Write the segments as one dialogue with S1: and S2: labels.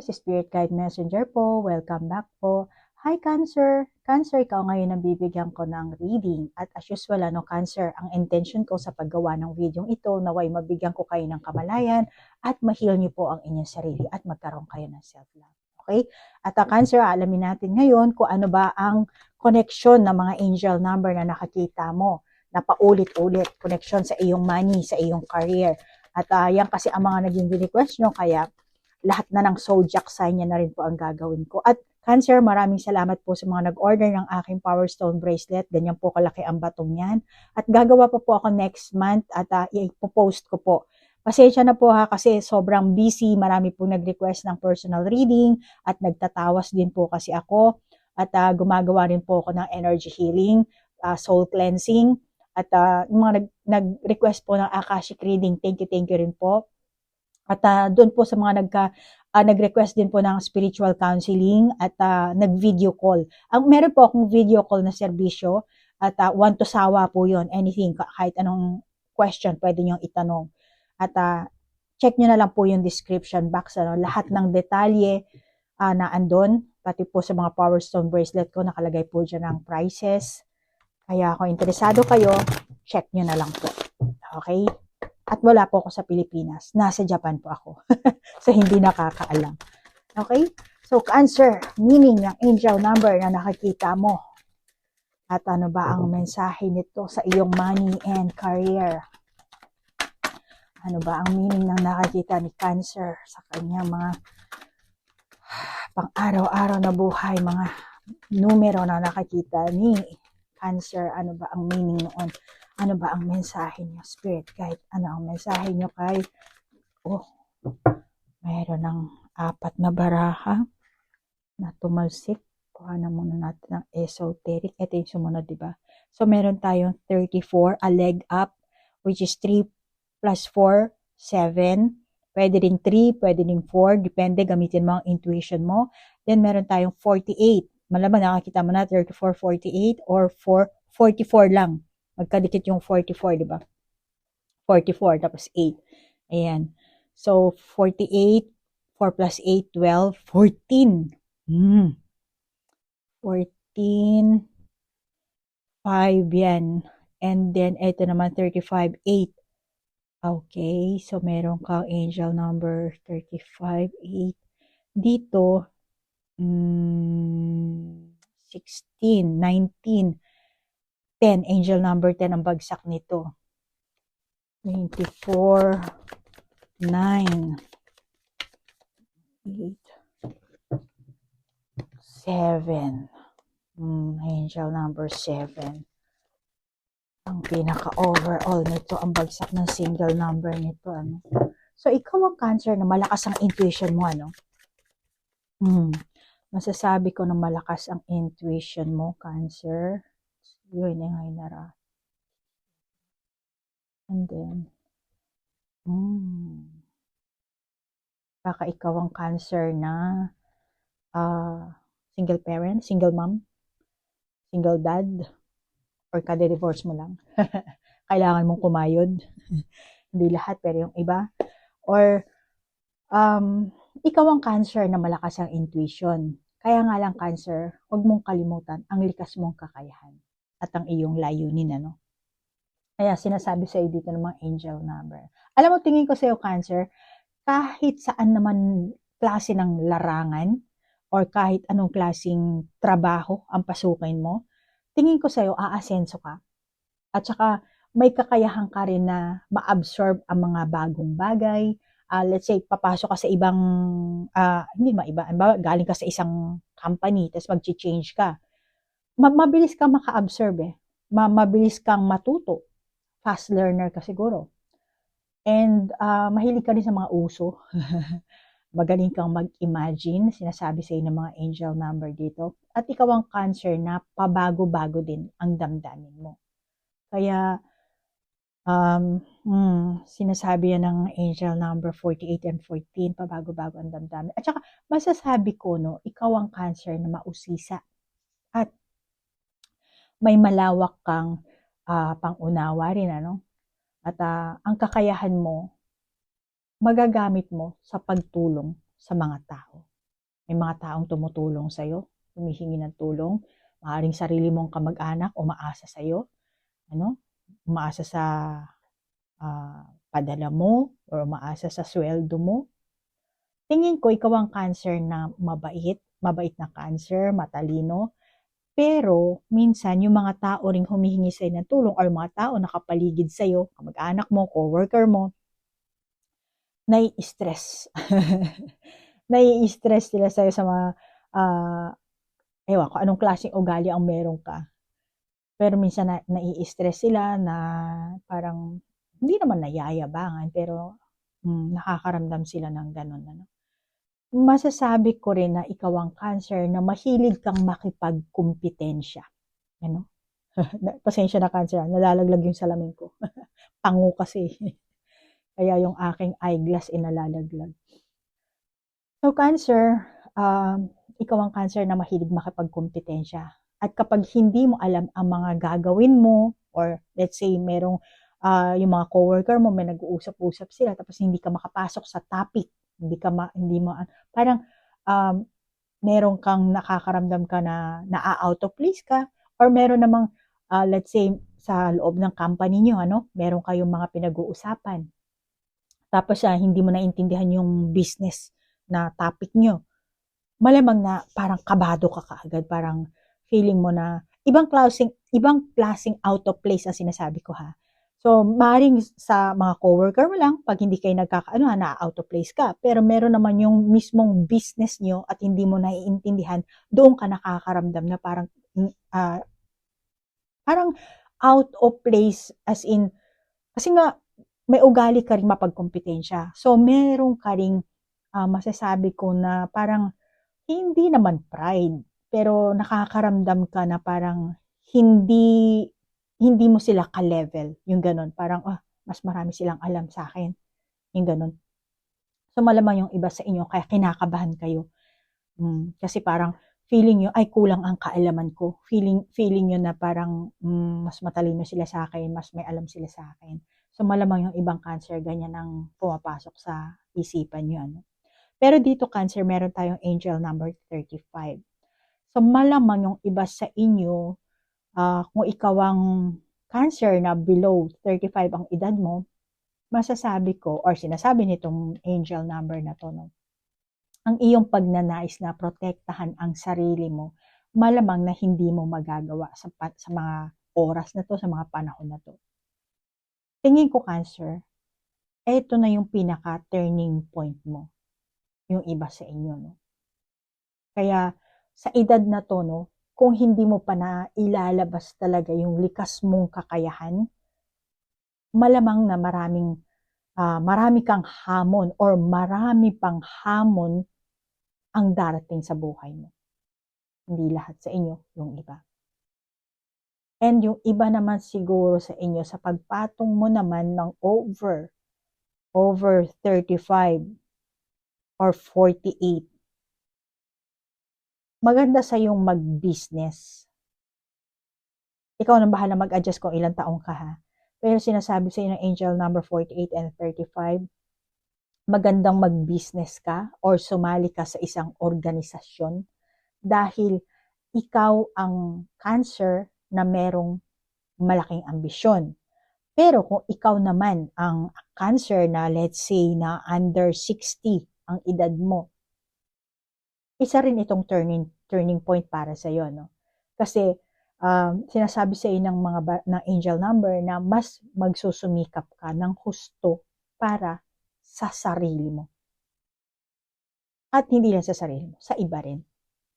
S1: si Spirit Guide Messenger po. Welcome back po. Hi Cancer! Cancer, ikaw ngayon ang bibigyan ko ng reading. At as usual, Cancer, ang intention ko sa paggawa ng video ito, naway mabigyan ko kayo ng kamalayan at ma-heal niyo po ang inyong sarili at magkaroon kayo ng self-love. Okay? At Cancer, alamin natin ngayon kung ano ba ang connection ng mga angel number na nakakita mo na paulit-ulit. Connection sa iyong money, sa iyong career. At yan kasi ang mga naging request nyo, kaya lahat na ng zodiac sign niya na rin po ang gagawin ko. At Cancer, maraming salamat po sa mga nag-order ng aking Power Stone bracelet. Ganyan po kalaki ang batong yan. At gagawa pa po ako next month at ipopost ko po. Pasensya na po ha kasi sobrang busy. Marami po nag-request ng personal reading at nagtatawas din po kasi ako. At gumagawa rin po ako ng energy healing, soul cleansing. At yung mga nag-request po ng Akashic reading, thank you rin po. At doon po sa mga nag-request din po ng spiritual counseling at nag-video call. Meron po akong video call na serbisyo at one to sawa po yon. Anything, kahit anong question pwede nyo itanong. At check nyo na lang po yung description box. Lahat ng detalye na andon, pati po sa mga Power Stone bracelet ko, nakalagay po dyan ang prices. Kaya kung interesado kayo, check nyo na lang po. Okay? At wala po ako sa Pilipinas. Nasa Japan po ako. So, hindi nakakaalam. Okay? So, Cancer, meaning ng angel number na nakikita mo. At ano ba ang mensahe nito sa iyong money and career? Ano ba ang meaning ng nakikita ni Cancer sa kanyang mga pang-araw-araw na buhay, mga numero na nakikita ni Cancer? Ano ba ang meaning noon? Ano ba ang mensahe niyo, Spirit Guide? Ano ang mensahe niyo kay... mayroon ng 4 na baraha na tumalsik. Kuha na muna natin ng esoteric. Ito yung sumunod, diba? So, meron tayong 34, a leg up, which is 3 plus 4, 7. Pwede rin 3, pwede rin 4. Depende, gamitin mo ang intuition mo. Then, meron tayong 48. Malamang nakakita mo na 34, 48, or 4, 44 lang. Magkadikit yung 44, di ba? 44, tapos 8. Ayan. So, 48, 4 plus 8, 12, 14. 14, 5 yan. And then, ito naman, 35, 8. Okay. So, meron kang angel number 35, 8. Dito, 16, 19, 10, angel number 10 ang bagsak nito. 24, 9, 8, 7. Angel number 7. Ang pinaka-overall nito, ang bagsak ng single number nito. So, ikaw ang Cancer na malakas ang intuition mo, Masasabi ko na malakas ang intuition mo, Cancer. Yun yung hinara. And then, baka ikaw ang Cancer na single parent, single mom, single dad, or kada-divorce mo lang. Kailangan mong kumayod. Hindi lahat, pero yung iba. Or, ikaw ang Cancer na malakas ang intuition. Kaya nga lang, Cancer, huwag mong kalimutan ang likas mong kakayahan at ang iyong layunin, Kaya sinasabi sa iyo dito ng mga angel number. Alam mo, tingin ko sa iyo, Cancer, kahit saan naman klase ng larangan or kahit anong klaseng trabaho ang pasukin mo, tingin ko sa iyo, aasenso ka. At saka, may kakayahan ka rin na ma-absorb ang mga bagong bagay. Let's say, papasok ka sa ibang, hindi iba, galing ka sa isang company, tapos mag-change ka. Mabilis kang maka-absorb mabilis kang matuto. Fast learner ka siguro. And mahilig ka rin sa mga uso. Magaling kang mag-imagine, sinasabi sa iyo ng mga angel number dito. At ikaw ang Cancer na pabago-bago din ang damdamin mo. Kaya, sinasabi yan ng angel number 48 and 14, pabago-bago ang damdamin. At saka, masasabi ko, ikaw ang Cancer na mausisa. At may malawak kang pang-unawa rin, At ang kakayahan mo, magagamit mo sa pagtulong sa mga tao. May mga taong tumutulong sa'yo, humihingi ng tulong, maaaring sarili mong kamag-anak umaasa sa'yo, ano, umaasa sa padala mo or umaasa sa sweldo mo. Tingin ko ikaw ang Cancer na mabait na Cancer, matalino, pero minsan yung mga tao ring humihingi sa'yo ng tulong or mga tao nakapaligid sa'yo, kamag-anak mo, coworker mo, nai-stress. Nai-stress sila sa'yo sa mga, ewan ko anong klaseng ugali ang meron ka. Pero minsan nai-stress sila na parang hindi naman nayayabangan pero nakakaramdam sila ng gano'n. Ano. Masasabi ko rin na ikaw ang Cancer na mahilig kang makipagkumpitensya. Ano? Pasensya na Cancer, nalalaglag yung salamin ko. Pango kasi. Kaya yung aking eyeglass nalalaglag. So Cancer, ikaw ang Cancer na mahilig makipagkumpitensya. At kapag hindi mo alam ang mga gagawin mo, or let's say merong yung mga coworker mo, may nag-uusap-usap sila, tapos hindi ka makapasok sa topic, parang meron kang nakakaramdam ka na out of place ka, or meron namang, let's say, sa loob ng company nyo, meron kayong mga pinag-uusapan. Tapos hindi mo naintindihan yung business na topic nyo. Malamang na parang kabado ka kaagad, parang feeling mo na ibang klaseng out of place ang sinasabi ko ha. So, maaaring sa mga coworker mo lang, pag hindi kayo na out of place ka. Pero meron naman yung mismong business nyo at hindi mo naiintindihan, doon ka nakakaramdam na parang out of place as in, kasi nga, may ugali ka rin mapagkompetensya. So, meron ka rin masasabi ko na parang hindi naman pride, pero nakakaramdam ka na parang hindi mo sila ka-level, yung ganun. Parang, mas marami silang alam sa akin, yung ganun. So, malamang yung iba sa inyo, kaya kinakabahan kayo. Kasi parang, feeling nyo, ay kulang ang kaalaman ko. Feeling nyo na parang, mas matalino sila sa akin, mas may alam sila sa akin. So, malamang yung ibang Cancer, ganyan ang pumapasok sa isipan nyo, ano. Pero dito Cancer, meron tayong angel number 35. So malamang yung iba sa inyo, kung ikaw ang Cancer na below 35 ang edad mo, masasabi ko or sinasabi nitong angel number na to, no, ang iyong pagnanais na protektahan ang sarili mo, malamang na hindi mo magagawa sa mga oras na to, sa mga panahon na to. Tingin ko Cancer, eto na yung pinaka-turning point mo. Yung iba sa inyo, no? Kaya sa edad na to, no, kung hindi mo pa na ilalabas talaga yung likas mong kakayahan, malamang na marami kang hamon or marami pang hamon ang darating sa buhay mo. Hindi lahat sa inyo, yung iba. And yung iba naman siguro sa inyo, sa pagpatong mo naman ng over 35 or 48, maganda sa yung mag-business. Ikaw na bahala mag-adjust kung ilang taong ka ha. Pero sinasabi sa inyo ng angel number 48 and 35, magandang mag-business ka or sumali ka sa isang organisasyon dahil ikaw ang Cancer na merong malaking ambisyon. Pero kung ikaw naman ang Cancer na let's say na under 60 ang edad mo, isa rin itong turning point para sa iyo, no? Kasi sinasabi sa iyo ng angel number na mas magsusumikap ka ng husto para sa sarili mo. At hindi lang sa sarili mo, sa iba rin.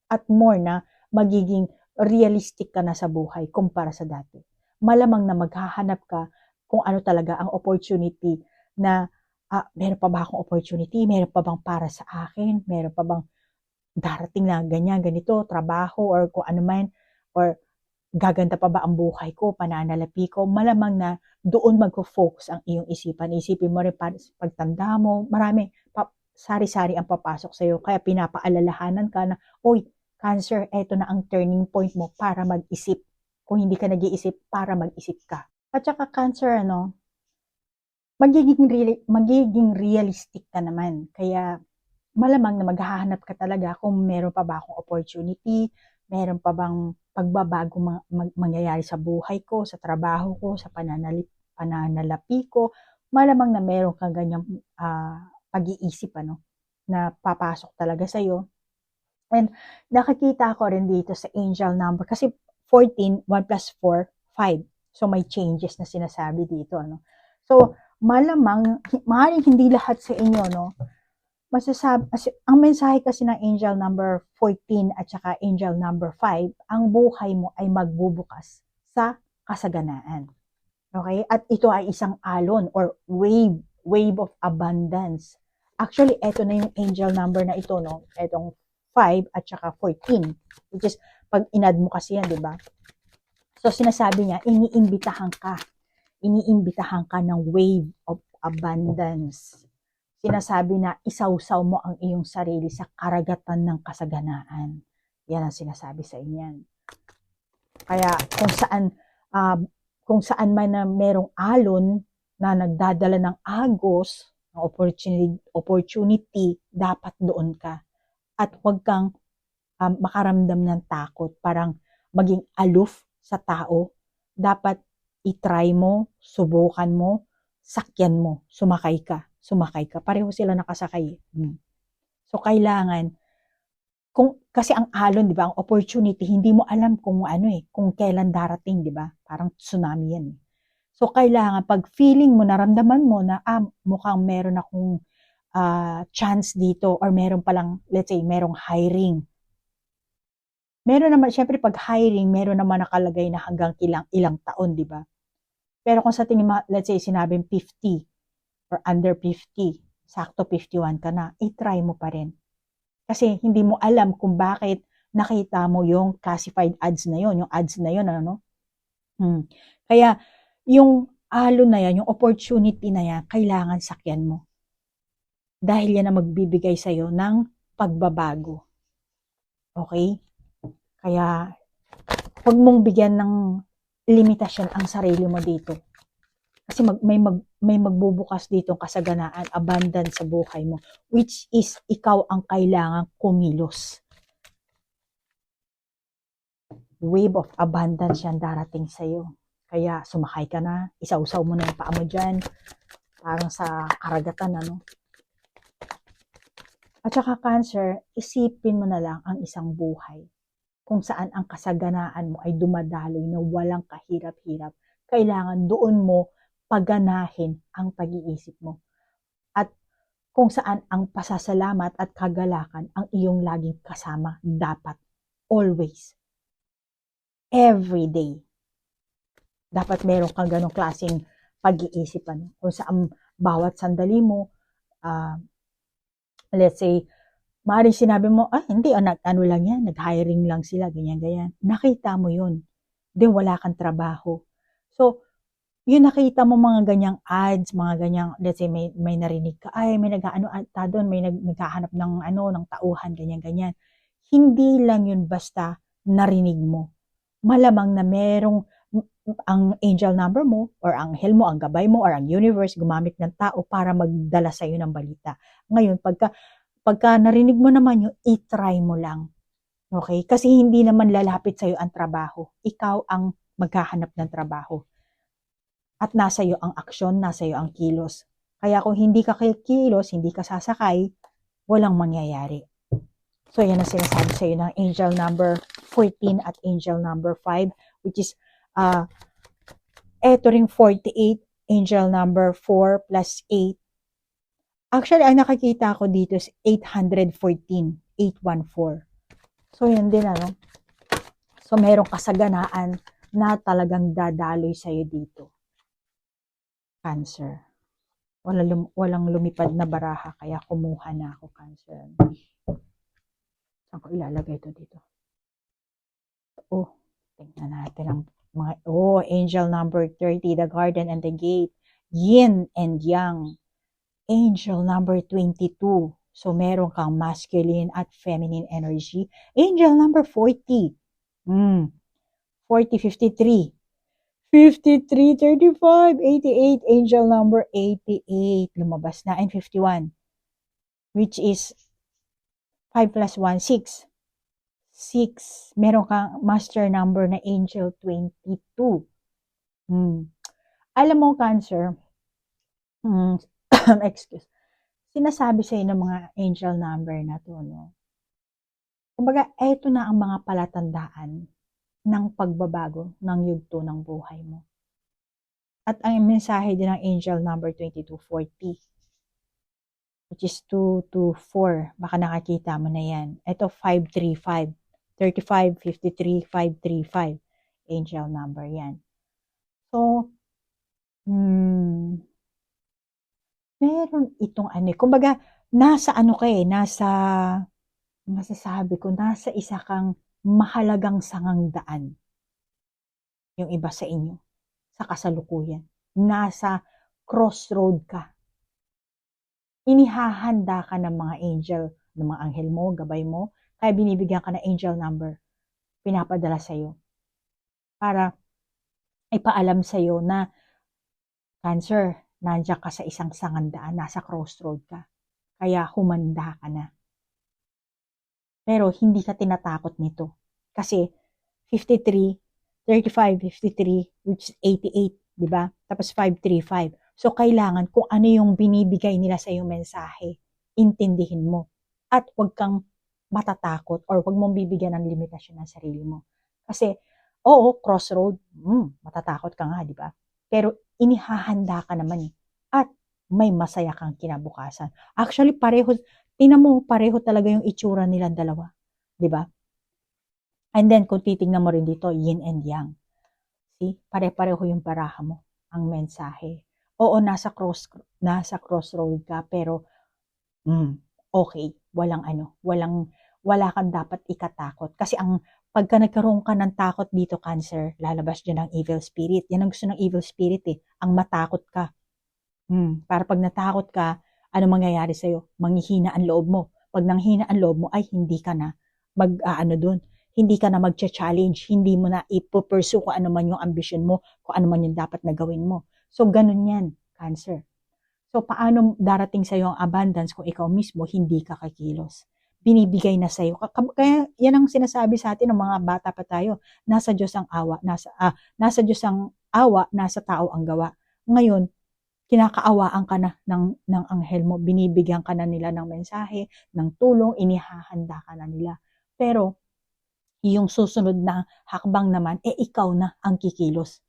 S1: At more na magiging realistic ka na sa buhay kumpara sa dati. Malamang na maghahanap ka kung ano talaga ang opportunity na meron pa ba akong opportunity? Meron pa bang para sa akin? Meron pa bang darating na ganyan, ganito, trabaho or kung ano man, or gaganda pa ba ang buhay ko, pananalapi ko, malamang na doon magfo-focus ang iyong isipan. Isipin mo rin pagtanda mo, marami, sari-sari ang papasok sa iyo. Kaya pinapaalalahanan ka na, oy, Cancer, eto na ang turning point mo para mag-isip. Kung hindi ka nag-iisip, para mag-isip ka. At saka Cancer, magiging realistic ka naman. Kaya malamang na maghahanap ka talaga kung meron pa ba akong opportunity, meron pa bang pagbabago mangyayari sa buhay ko, sa trabaho ko, sa pananalapi ko. Malamang na meron kang ganyang pag-iisip na papasok talaga sa'yo. And nakikita ko rin dito sa angel number kasi 14, 1 plus 4, 5. So may changes na sinasabi dito. So maaaring hindi lahat sa inyo, ang mensahe kasi ng angel number 14 at saka angel number 5, ang buhay mo ay magbubukas sa kasaganaan. Okay? At ito ay isang alon or wave of abundance. Actually, ito na yung angel number na ito, Itong 5 at saka 14, which is pag inad mo kasi yan, di ba? So sinasabi niya, iniimbitahan ka ng wave of abundance. Sinasabi na isawsaw mo ang iyong sarili sa karagatan ng kasaganaan. Yan ang sinasabi sa inyan. Kaya kung saan man na merong alon na nagdadala ng agos, ng opportunity, dapat doon ka. At huwag kang makaramdam ng takot, parang maging aloof sa tao. Dapat itry mo, subukan mo, sakyan mo, sumakay ka. Pareho sila nakasakay. So, kailangan, kasi ang alon, di ba, ang opportunity, hindi mo alam kung kung kailan darating, di ba? Parang tsunami yan. So, kailangan, pag feeling mo, naramdaman mo na, mukhang meron akong chance dito, or meron palang, let's say, merong hiring. Meron naman, syempre, pag hiring, meron naman nakalagay na hanggang ilang taon, di ba? Pero kung sa tingin mo, let's say, sinabing 50, or under 50, sakto 51 ka na, i-try mo pa rin. Kasi hindi mo alam kung bakit nakita mo yung classified ads na yun, yung ads na yun, Kaya, yung alon na yan, yung opportunity na yan, kailangan sakyan mo. Dahil yan ang magbibigay sa'yo ng pagbabago. Okay? Kaya, huwag mong bigyan ng limitasyon ang sarili mo dito. Kasi may magbubukas dito kasaganaan, abundance sa buhay mo, which is ikaw ang kailangang kumilos. Wave of abundance yan darating sa'yo. Kaya sumakay ka na, isawsaw mo na yung paa mo dyan, parang sa karagatan, At saka Cancer, isipin mo na lang ang isang buhay kung saan ang kasaganaan mo ay dumadaloy na walang kahirap-hirap. Kailangan doon mo paganahin ang pag-iisip mo. At kung saan ang pasasalamat at kagalakan ang iyong laging kasama dapat. Always. Every day. Dapat meron kang ganong klaseng pag-iisip. Kung saan bawat sandali mo, let's say, maaaring sinabi mo, hindi, lang yan, nag-hiring lang sila, ganyan. Nakita mo yun. Then wala kang trabaho. So, yun nakita mo mga ganyang ads, mga ganyang, let's say may narinig ka, may doon, may naghahanap ng tauhan, ganyan. Hindi lang yun basta narinig mo. Malamang na merong ang angel number mo, or ang anghel mo, ang gabay mo, or ang universe gumamit ng tao para magdala sa iyo ng balita. Ngayon, pagka narinig mo naman yun, i-try mo lang. Okay? Kasi hindi naman lalapit sa iyo ang trabaho. Ikaw ang maghahanap ng trabaho. At nasa iyo ang aksyon, nasa iyo ang kilos. Kaya kung hindi ka kilos, hindi ka sasakay, walang mangyayari. So, yan ang sinasabi sa iyo ng angel number 14 at angel number 5, which is, eto ring 48, angel number 4 plus 8. Actually, ang nakikita ko dito is 814, 814. So, yan din, So, merong kasaganaan na talagang dadaloy sa iyo dito. Cancer. Walang lumipad na baraha, kaya kumuha na ako, Cancer. Saan ko ilalagay ito dito? Tingnan natin ang mga, angel number 30, the garden and the gate. Yin and yang. Angel number 22. So, meron kang masculine at feminine energy. Angel number 40. 40, 53. 53, 35, 88, angel number 88, lumabas na, and 51, which is 5 plus 1, 6. 6. Meron kang master number na angel 22. Alam mo, Cancer, excuse, sinasabi sa'yo ng mga angel number na to, no? Kumbaga, eto na ang mga palatandaan ng pagbabago ng yugto ng buhay mo. At ang mensahe din ng angel number 2240, which is 224. Baka nakakita mo na yan. Ito, 535. 35, 53, 535. Angel number yan. So, meron itong kumbaga, nasa masasabi ko, nasa isa kang mahalagang sangang daan. Yung iba sa inyo, sa kasalukuyan. Nasa crossroad ka. Inihahanda ka ng mga angel, ng mga anghel mo, gabay mo, kaya binibigyan ka ng angel number, pinapadala sa'yo, para ipaalam sa'yo na, Cancer, nandiyan ka sa isang sangandaan, nasa crossroad ka, kaya humanda ka na. Pero hindi ka tinatakot nito, kasi 53, 35, 53, which is 88, di ba? Tapos 535. So, kailangan kung ano yung binibigay nila sa iyong mensahe, intindihin mo. At huwag kang matatakot or huwag mong bibigyan ng limitasyon ng sarili mo. Kasi, oo, crossroad, matatakot ka nga, di ba? Pero inihahanda ka naman eh. At may masaya kang kinabukasan. Actually, tingnan mo, pareho talaga yung itsura nilang dalawa. Di ba? And then, kung titingnan mo rin dito, yin and yang. See? Pare-pareho yung baraha mo, ang mensahe. Oo, nasa crossroad ka, pero okay, wala kang dapat ikatakot. Kasi pagka nagkaroon ka ng takot dito, Cancer, lalabas dyan ang evil spirit. Yan ang gusto ng evil spirit eh, ang matakot ka. Para pag natakot ka, ano mangyayari sa'yo? Manghihina ang loob mo. Pag nanghina ang loob mo, ay hindi ka na dun. Hindi ka na mag-challenge. Hindi mo na ipupursue kung ano man yung ambition mo, kung ano man yung dapat na gawin mo. So, ganun yan, Cancer. So, paano darating sa'yo ang abundance kung ikaw mismo hindi ka kikilos? Binibigay na sa'yo. Kaya yan ang sinasabi sa atin ng mga bata pa tayo. Nasa Diyos ang awa. Nasa Diyos ang awa, nasa tao ang gawa. Ngayon, kinakaawaan ka na ng anghel mo. Binibigyan ka na nila ng mensahe, ng tulong, inihahanda ka na nila. Pero, yung susunod na hakbang naman, ikaw na ang kikilos.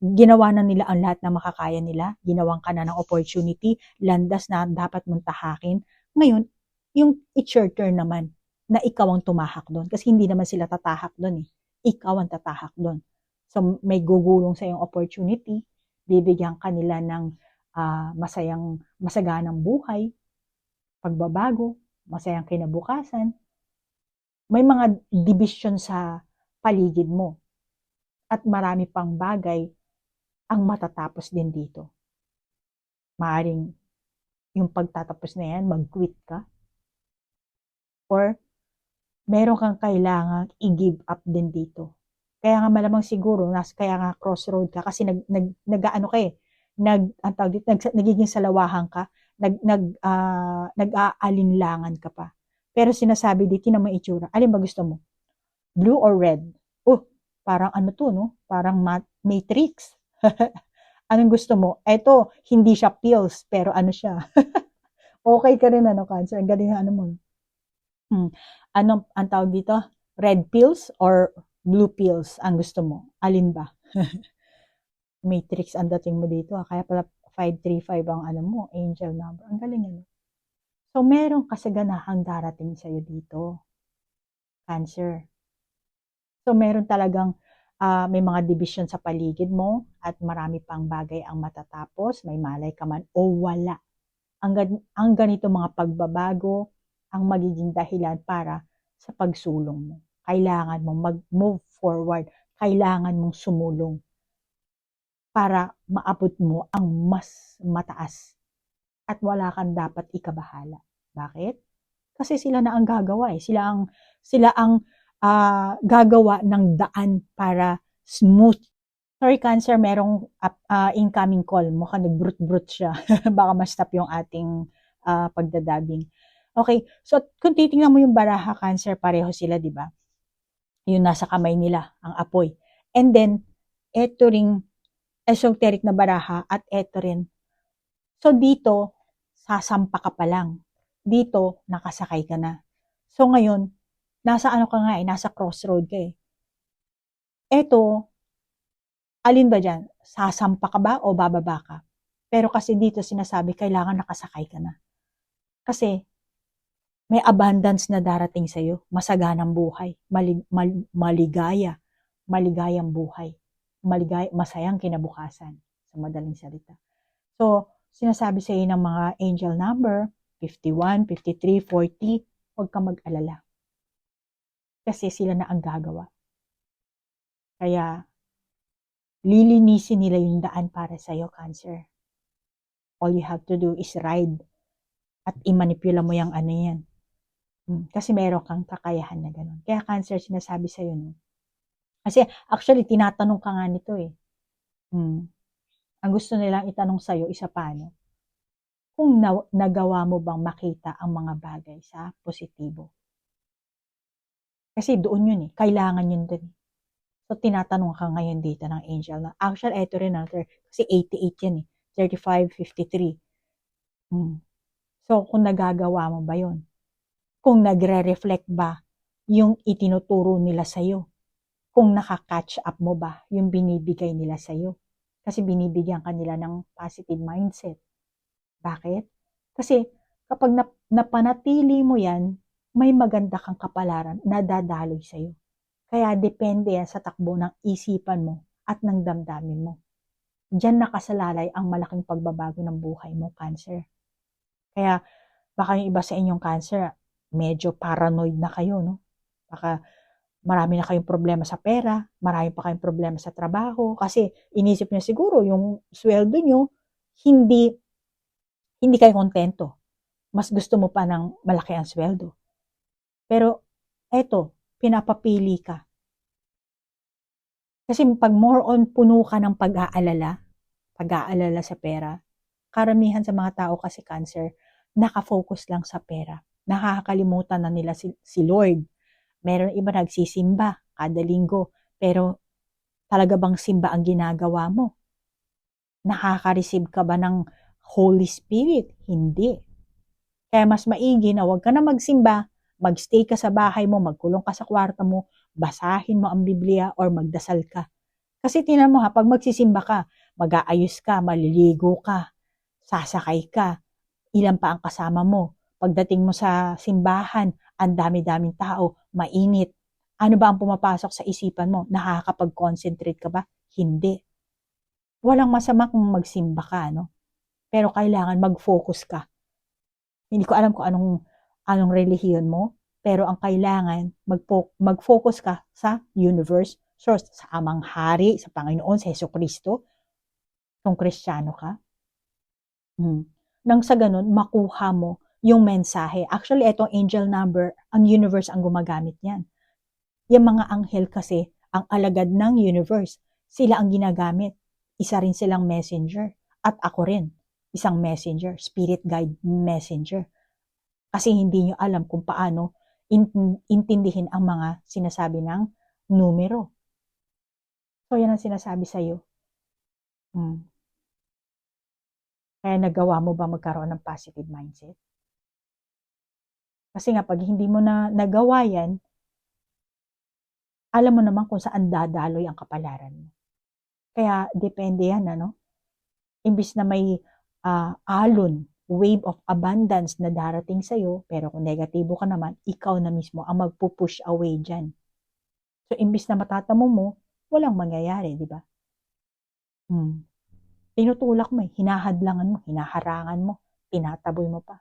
S1: Ginawa na nila ang lahat na makakaya nila, ginawang ka na ng opportunity, landas na dapat mong tahakin. Ngayon, it's your turn naman na ikaw ang tumahak doon. Kasi hindi naman sila tatahak doon eh. Ikaw ang tatahak doon. So, may gugulong sa iyong opportunity, bibigyan ka nila ng masaganang buhay, pagbabago, masayang kinabukasan. May mga division sa paligid mo. At marami pang bagay ang matatapos din dito. Maaring yung pagtatapos na yan, mag-quit ka. Or meron kang kailangan i-give up din dito. Kaya nga malamang siguro, kaya nga crossroad ka kasi nagiging salawahan ka, nag-aalinlangan ka pa. Pero sinasabi dito na may itsura. Alin ba gusto mo? Blue or red? Parang ano to, no? Parang matrix. Anong gusto mo? Eto, hindi siya pills, pero ano siya? Okay ka rin, Cancer? Ang galing ano mo. Anong ang tawag dito? Red pills or blue pills ang gusto mo? Alin ba? Matrix ang dating mo dito. Kaya pala 535 ang ano mo, angel number. Ang galing ano. So, merong kasaganahang darating sa'yo dito. Cancer. So, meron talagang may mga division sa paligid mo at marami pang bagay ang matatapos, may malay ka man o wala. Ang ganito mga pagbabago ang magiging dahilan para sa pagsulong mo. Kailangan mong mag-move forward. Kailangan mong sumulong para maabot mo ang mas mataas. At wala kang dapat ikabahala. Bakit? Kasi sila na ang gagawa eh. Sila ang gagawa ng daan para smooth. Sorry, Cancer, merong incoming call. Mukhang nag-brut-brut siya. Baka ma-stop yung ating pagdadabing. Okay, so kung titingnan mo yung baraha Cancer, pareho sila, di ba? Yung nasa kamay nila, ang apoy. And then, eto ring esoteric na baraha at eto rin. So dito, sasampa ka pa lang. Dito, nakasakay ka na. So ngayon, nasa ano ka nga eh, nasa crossroad ka eh. Eto, alin ba dyan? Sasampa ka ba o bababa ka? Pero kasi dito sinasabi, kailangan nakasakay ka na. Kasi may abundance na darating sa'yo, masaganang buhay, maligayang buhay, masayang kinabukasan, sa madaling salita. So, sinasabi sa iyo ng mga angel number, 51, 53, 40, huwag kang mag-alala. Kasi sila na ang gagawa. Kaya, lilinisin nila yung daan para sa iyo, Cancer. All you have to do is ride at imanipula mo yung ano yan. Kasi meron kang kakayahan na gano'n. Kaya Cancer, sinasabi sa iyo, no? Kasi actually, tinatanong ka nga nito eh. Ang gusto nilang itanong sa iyo, isa paano? Kung nagawa mo bang makita ang mga bagay sa positibo. Kasi doon yun eh. Kailangan yun din. So, tinatanong ka ngayon dito ng angel na, actually, eto rin natin. Kasi 88 yan eh. 35, 53. So, kung nagagawa mo ba yun? Kung nagre-reflect ba yung itinuturo nila sa'yo? Kung nakaka-catch up mo ba yung binibigay nila sa'yo? Kasi binibigyan ka nila ng positive mindset. Bakit? Kasi kapag napanatili mo yan, may maganda kang kapalaran na dadaloy sa'yo. Kaya depende yan sa takbo ng isipan mo at ng damdamin mo. Diyan nakasalalay ang malaking pagbabago ng buhay mo, Cancer. Kaya baka yung iba sa inyong Cancer, medyo paranoid na kayo, no? Baka marami na kayong problema sa pera, marami pa kayong problema sa trabaho, kasi inisip niyo siguro yung sweldo nyo, hindi kayo kontento. Mas gusto mo pa ng malaki ang sweldo. Pero, eto, pinapapili ka. Kasi pag more on puno ka ng pag-aalala sa pera, karamihan sa mga tao kasi Cancer, nakafocus lang sa pera. Nakakalimutan na nila si Lord. Meron iba nagsisimba kada linggo, pero talaga bang simba ang ginagawa mo? Nakaka-receive ka ba ng Holy Spirit? Hindi. Kaya mas maigi na huwag ka na magsimba, magstay ka sa bahay mo, magkulong ka sa kwarto mo, basahin mo ang Biblia or magdasal ka. Kasi tinan mo ha, pag magsisimba ka, mag-aayos ka, maliligo ka, sasakay ka, ilan pa ang kasama mo. Pagdating mo sa simbahan, ang dami-daming tao, mainit. Ano ba ang pumapasok sa isipan mo? Nakakapag-concentrate ka ba? Hindi. Walang masama kung magsimba ka, no? Pero kailangan mag-focus ka. Hindi ko alam kung anong relihiyon mo, pero ang kailangan, mag-focus ka sa universe, source, sa Amang Hari, sa Panginoon, sa Jesucristo, kung Kristiyano ka. Nang sa ganun, makuha mo yung mensahe. Actually, itong angel number, ang universe ang gumagamit yan. Yung mga anghel kasi, ang alagad ng universe, sila ang ginagamit. Isa rin silang messenger. At ako rin, isang messenger, spirit guide messenger. Kasi hindi nyo alam kung paano intindihin ang mga sinasabi ng numero. So, yan ang sinasabi sa'yo. Kaya nagawa mo ba magkaroon ng positive mindset? Kasi nga, pag hindi mo na nagawa yan, alam mo naman kung saan dadaloy ang kapalaran mo. Kaya, depende yan, ano? Imbis na may alon, wave of abundance na darating sa'yo, pero kung negatibo ka naman, ikaw na mismo ang magpupush away dyan. So, imbis na matatamo mo, walang mangyayari, di ba? Tinutulak mo hinahadlangan mo, hinaharangan mo, tinataboy mo pa.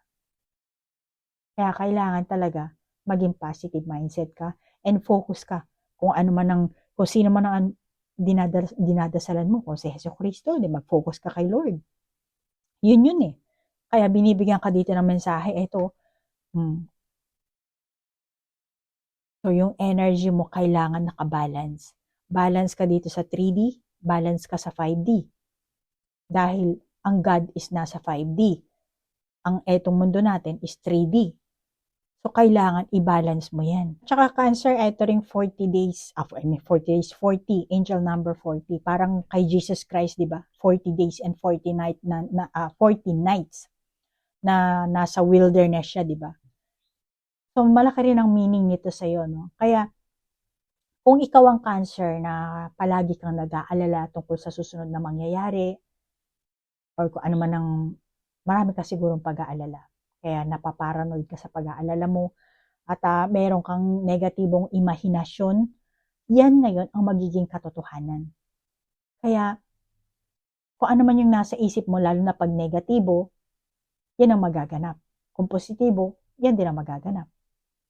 S1: Kaya kailangan talaga maging positive mindset ka and focus ka kung sino man ang dinadasalan mo, kung si Jesucristo, mag-focus ka kay Lord. Yun eh. Kaya binibigyan ka dito ng mensahe, ito, so yung energy mo kailangan nakabalance. Balance ka dito sa 3D, balance ka sa 5D. Dahil ang God is nasa 5D. Ang etong mundo natin is 3D. So, kailangan i-balance mo yan. Tsaka Cancer, ito ring 40 days, 40 days, 40, angel number 40. Parang kay Jesus Christ, di ba? 40 days and 40 nights na nasa wilderness siya, di ba? So, malaki rin ang meaning nito sa'yo, no? Kaya, kung ikaw ang Cancer na palagi kang nag-aalala tungkol sa susunod na mangyayari, or kung ano man ang, marami ka sigurong pag-aalala. Kaya napaparanoid ka sa pag-aalala mo, at meron kang negatibong imahinasyon, yan ngayon ang magiging katotohanan. Kaya, kung ano man yung nasa isip mo, lalo na pag negatibo, yan ang magaganap. Kung positibo, yan din ang magaganap.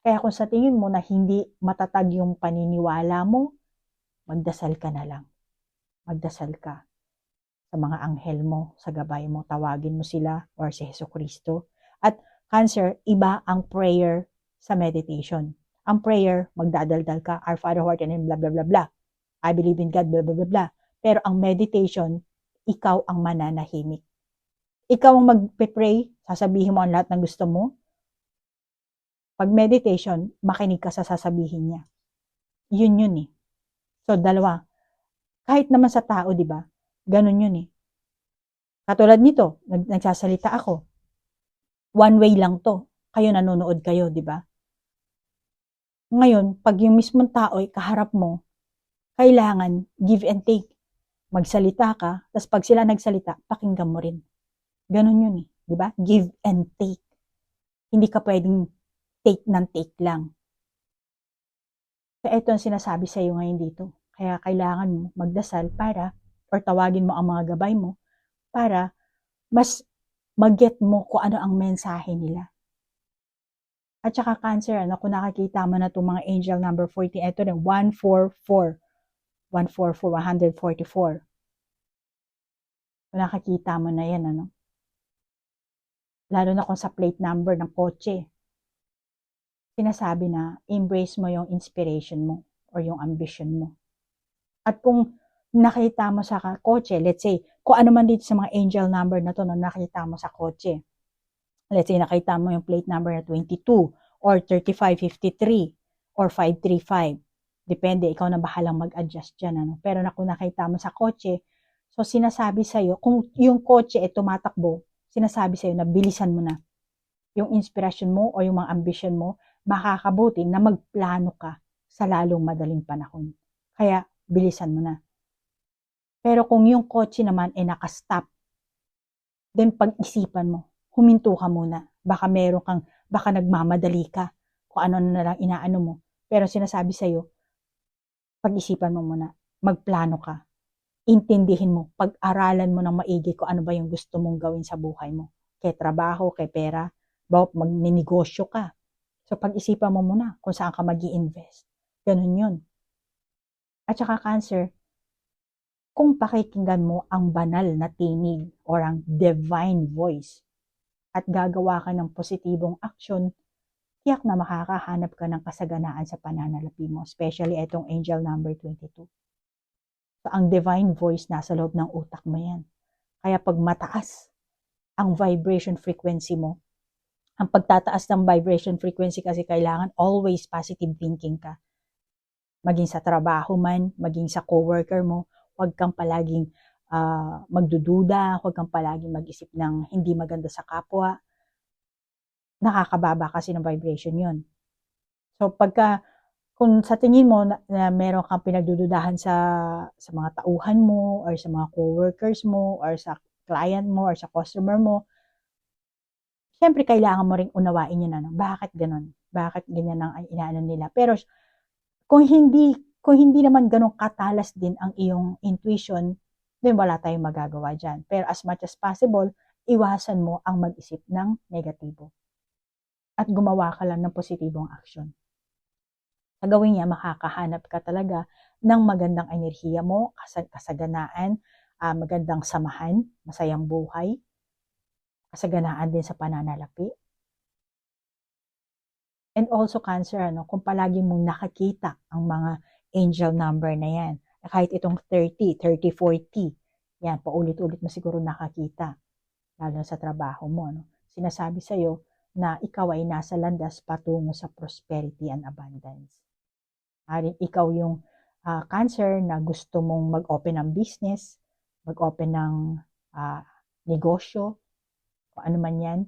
S1: Kaya kung sa tingin mo na hindi matatag yung paniniwala mo, magdasal ka na lang. Magdasal ka sa mga anghel mo, sa gabay mo, tawagin mo sila or si Jesucristo. At Cancer, iba ang prayer sa meditation. Ang prayer, magdadaldal ka, Our Father who art in heaven, blah, blah, blah, blah. I believe in God, blah, blah, blah, blah. Pero ang meditation, ikaw ang mananahimik. Ikaw ang magpe-pray, sasabihin mo ang lahat ng gusto mo. Pag meditation, makinig ka sa sasabihin niya. Yun eh. So, dalawa. Kahit naman sa tao, di ba? Ganun yun eh. Katulad nito, nagsasalita ako. One way lang to. Kayo nanonood kayo, di ba? Ngayon, pag yung mismong tao ay kaharap mo, kailangan give and take. Magsalita ka, tapos pag sila nagsalita, pakinggan mo rin. Ganun yun eh, di ba? Give and take. Hindi ka pwedeng take ng take lang. So, ito ang sinasabi sa iyo ngayon dito. Kaya kailangan mo magdasal para, or tawagin mo ang mga gabay mo, para mas mag-get mo kung ano ang mensahe nila. At saka Cancer, kung nakakita mo na itong mga angel number 40, ito rin, 144. 144. Kung nakakita mo na yan, lalo na kung sa plate number ng kotse, sinasabi na embrace mo yung inspiration mo or yung ambition mo. At kung nakita mo sa kotse, let's say, kung ano man dito sa mga angel number na to, nakita mo sa kotse, let's say, nakita mo yung plate number na 22 or 3553 or 535. Depende, ikaw na bahalang mag-adjust dyan. Pero kung nakita mo sa kotse, so sinasabi sa'yo, kung yung kotse ay tumatakbo, sinasabi sa'yo na bilisan mo na. Yung inspiration mo o yung mga ambition mo, makakabuti na magplano ka sa lalong madaling panahon. Kaya, bilisan mo na. Pero kung yung kotse naman ay nakastop, then pag-isipan mo, huminto ka muna. Baka baka nagmamadali ka, kung ano na lang inaano mo. Pero sinasabi sa'yo, pag-isipan mo muna, magplano ka. Intindihin mo, pag-aralan mo ng maigi kung ano ba yung gusto mong gawin sa buhay mo. Kay trabaho, kay pera, magninegosyo ka. So pag-isipan mo muna kung saan ka mag-i-invest. Ganun yun. At saka Cancer, kung pakikinggan mo ang banal na tinig or ang divine voice at gagawa ka ng positibong aksyon, tiyak na makakahanap ka ng kasaganaan sa pananalapi mo, especially itong angel number 22. So, ang divine voice nasa loob ng utak mo yan. Kaya pag mataas ang vibration frequency mo, ang pagtataas ng vibration frequency kasi kailangan always positive thinking ka. Maging sa trabaho man, maging sa coworker mo, huwag kang palaging magdududa, huwag kang palaging mag-isip ng hindi maganda sa kapwa. Nakakababa kasi ng vibration yun. So kung sa tingin mo na meron kang pinagdududahan sa mga tauhan mo or sa mga coworkers mo or sa client mo or sa customer mo, syempre kailangan mo ring unawain yun. Bakit ganun? Bakit ganyan ang inaano nila? Pero kung hindi naman ganun katalas din ang iyong intuition, then wala tayong magagawa dyan. Pero as much as possible, iwasan mo ang mag-isip ng negatibo. At gumawa ka lang ng positibong aksyon. Sa gawin niya, makakahanap ka talaga ng magandang enerhiya mo, kasaganaan, magandang samahan, masayang buhay, kasaganaan din sa pananalapi. And also Cancer, kung palagi mong nakakita ang mga angel number na yan, kahit itong 30, 40, yan, paulit-ulit mo siguro nakakita, lalo sa trabaho mo. Sinasabi sa'yo, na ikaw ay nasa landas patungo sa prosperity and abundance. Ikaw yung Cancer na gusto mong mag-open ng business, mag-open ng negosyo, kung ano man yan.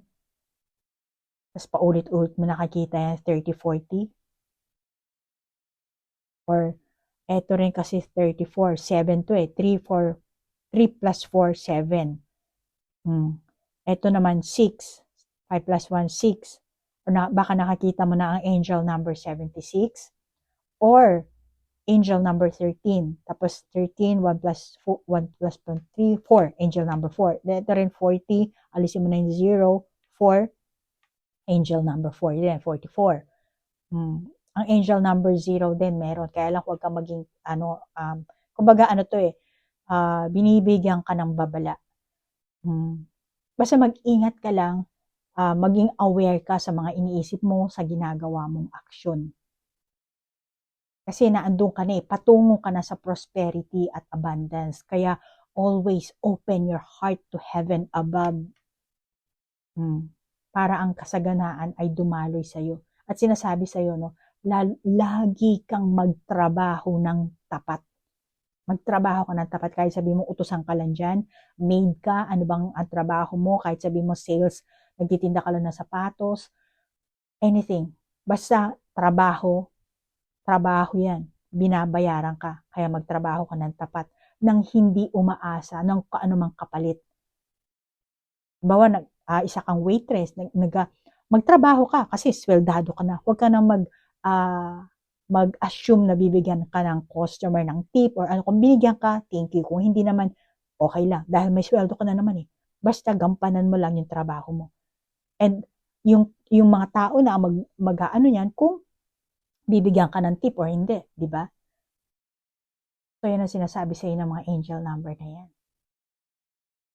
S1: Tapos paulit-ulit mo nakakita yan 30-40. Or eto rin kasi 34, 7 to 3 plus 4, 7. Eto naman 6, 5 plus 1, 6. Or baka nakakita mo na ang angel number 76. Or angel number 13. Tapos 13, 1 plus 3, 4. Angel number 4. Ito rin 40. Alisin mo na yung 0, 4. Angel number 4. Then 44. Ang angel number 0 din meron. Kaya lang huwag kang maging, kumbaga binibigyan ka ng babala. Basta mag-ingat ka lang, maging aware ka sa mga iniisip mo, sa ginagawa mong aksyon. Kasi naandun ka na patungo ka na sa prosperity at abundance. Kaya always open your heart to heaven above. Para ang kasaganaan ay dumaloy sa'yo. At sinasabi sa'yo, lagi kang magtrabaho ng tapat. Magtrabaho ka ng tapat. Kahit sabi mo, utusan ka lang dyan, maid ka, ano bang ang trabaho mo, kahit sabi mo, sales, nagtitinda ka lang ng sapatos, anything. Basta trabaho yan. Binabayaran ka. Kaya magtrabaho ka ng tapat nang hindi umaasa ng kaanumang kapalit. Bawa, isa kang waitress, magtrabaho ka kasi sweldado ka na. Huwag ka nang mag-assume na bibigyan ka ng customer ng tip or ano. Kung binigyan ka, thank you. Kung hindi naman, okay lang. Dahil may sweldo ka na naman Basta gampanan mo lang yung trabaho mo. And yung mga tao na mag-aano yan, kung bibigyan ka ng tip or hindi, di ba? So, yan ang sinasabi sa iyo ng mga angel number na yan.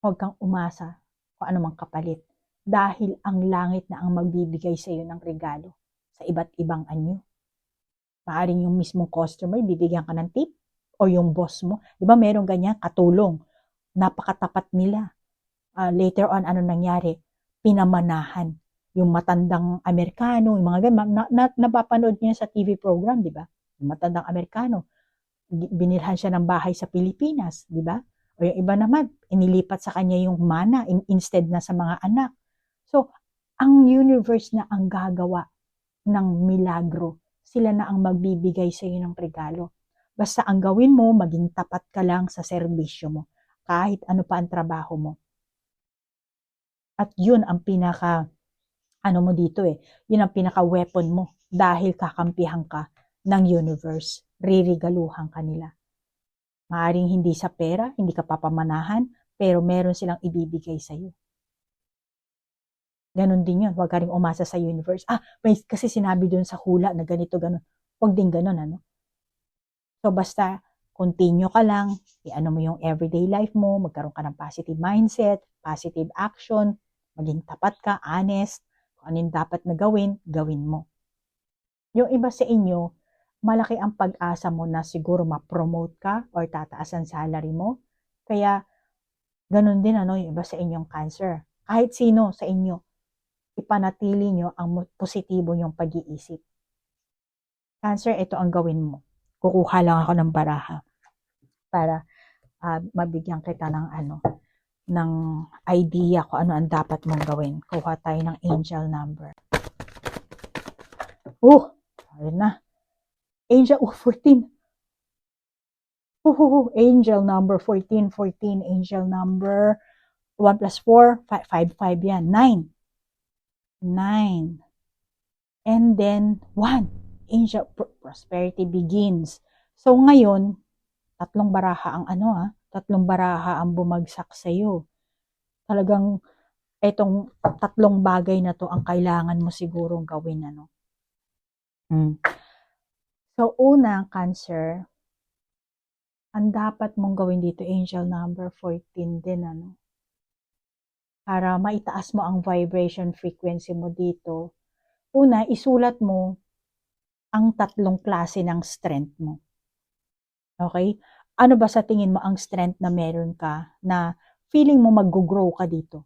S1: Huwag kang umasa kung anumang kapalit. Dahil ang langit na ang magbibigay sa iyo ng regalo sa iba't ibang anyo. Maaring yung mismong customer, bibigyan ka ng tip, o yung boss mo. Di ba meron ganyan, katulong. Napakatapat nila. Later on, ano nangyari? Pinamanahan. Yung matandang Amerikano, yung mga ganyan, napapanood niya sa TV program, di ba? Yung matandang Amerikano, binilhan siya ng bahay sa Pilipinas, di ba? O yung iba naman, inilipat sa kanya yung mana instead na sa mga anak. So, ang universe na ang gagawa ng milagro, sila na ang magbibigay sa iyo ng regalo. Basta ang gawin mo, maging tapat ka lang sa serbisyo mo, kahit ano pa ang trabaho mo. At yun ang mo dito yun ang pinaka-weapon mo dahil kakampihan ka ng universe. Ririgaluhan ka nila. Maaring hindi sa pera, hindi ka papamanahan, pero meron silang ibibigay sa iyo. Ganon din yun. Huwag ka rin umasa sa universe. May kasi sinabi dun sa hula na ganito, ganon. Huwag din ganon, So, basta continue ka lang, mo yung everyday life mo, magkaroon ka ng positive mindset, positive action, maging tapat ka, honest, kung ano yung dapat na gawin mo. Yung iba sa inyo, malaki ang pag-asa mo na siguro ma-promote ka or tataas ang salary mo. Kaya, ganun din yung iba sa inyong Cancer. Kahit sino sa inyo, ipanatili nyo ang positibo yung pag-iisip. Cancer, ito ang gawin mo. Kukuha lang ako ng baraha para mabigyan kita ng ng idea kung ano ang dapat mong gawin. Kuha tayo ng angel number. Ayun na. Angel, 14. Angel number 14, 14. Angel number 1 plus 4, 5, 5 yan. 9. And then 1. Angel, prosperity begins. So ngayon, tatlong baraha ang bumagsak sa iyo. Talagang etong tatlong bagay na to ang kailangan mo sigurong gawin So una, Cancer, ang dapat mong gawin dito, angel number 14 din para maitaas mo ang vibration frequency mo dito. Una, isulat mo ang tatlong klase ng strength mo. Okay? Ano ba sa tingin mo ang strength na meron ka na feeling mo mag-grow ka dito?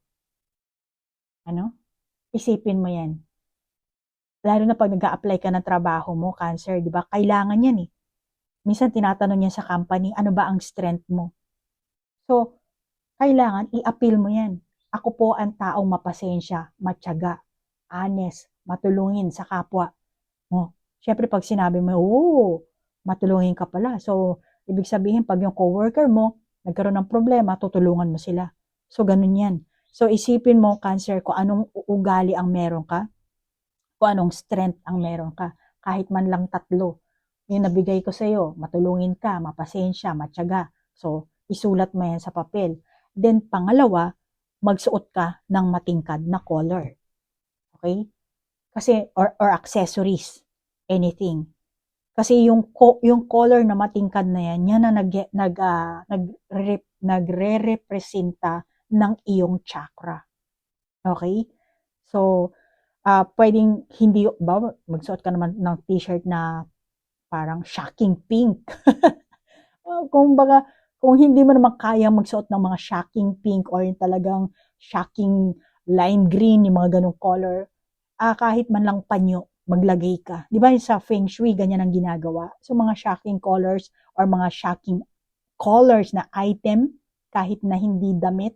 S1: Isipin mo yan. Lalo na pag nag-a-apply ka ng trabaho mo, Cancer, di ba? Kailangan yan eh. Minsan tinatanong niya sa company, ano ba ang strength mo? So, kailangan i-appeal mo yan. Ako po ang taong mapasensya, matyaga, honest, matulungin sa kapwa. Oh, syempre pag sinabi mo, matulungin ka pala. So, ibig sabihin, pag yung coworker mo, nagkaroon ng problema, tutulungan mo sila. So, ganun yan. So, isipin mo, Cancer, kung anong ugali ang meron ka, kung anong strength ang meron ka. Kahit man lang 3. Yung nabigay ko sa'yo, matulungin ka, mapasensya, matyaga. So, isulat mo yan sa papel. Then, pangalawa, magsuot ka ng matingkad na color. Okay? Kasi, or accessories. Anything. Kasi yung color na matingkad na yan na nagre-representa ng iyong chakra. Okay? So, pwedeng hindi, magsuot ka naman ng t-shirt na parang shocking pink. Kung hindi mo naman kaya magsuot ng mga shocking pink or yung talagang shocking lime green, yung mga ganong color, kahit man lang panyo, maglagay ka. Di ba sa Feng Shui, ganyan ang ginagawa? So, mga shocking colors or mga shocking colors na item, kahit na hindi damit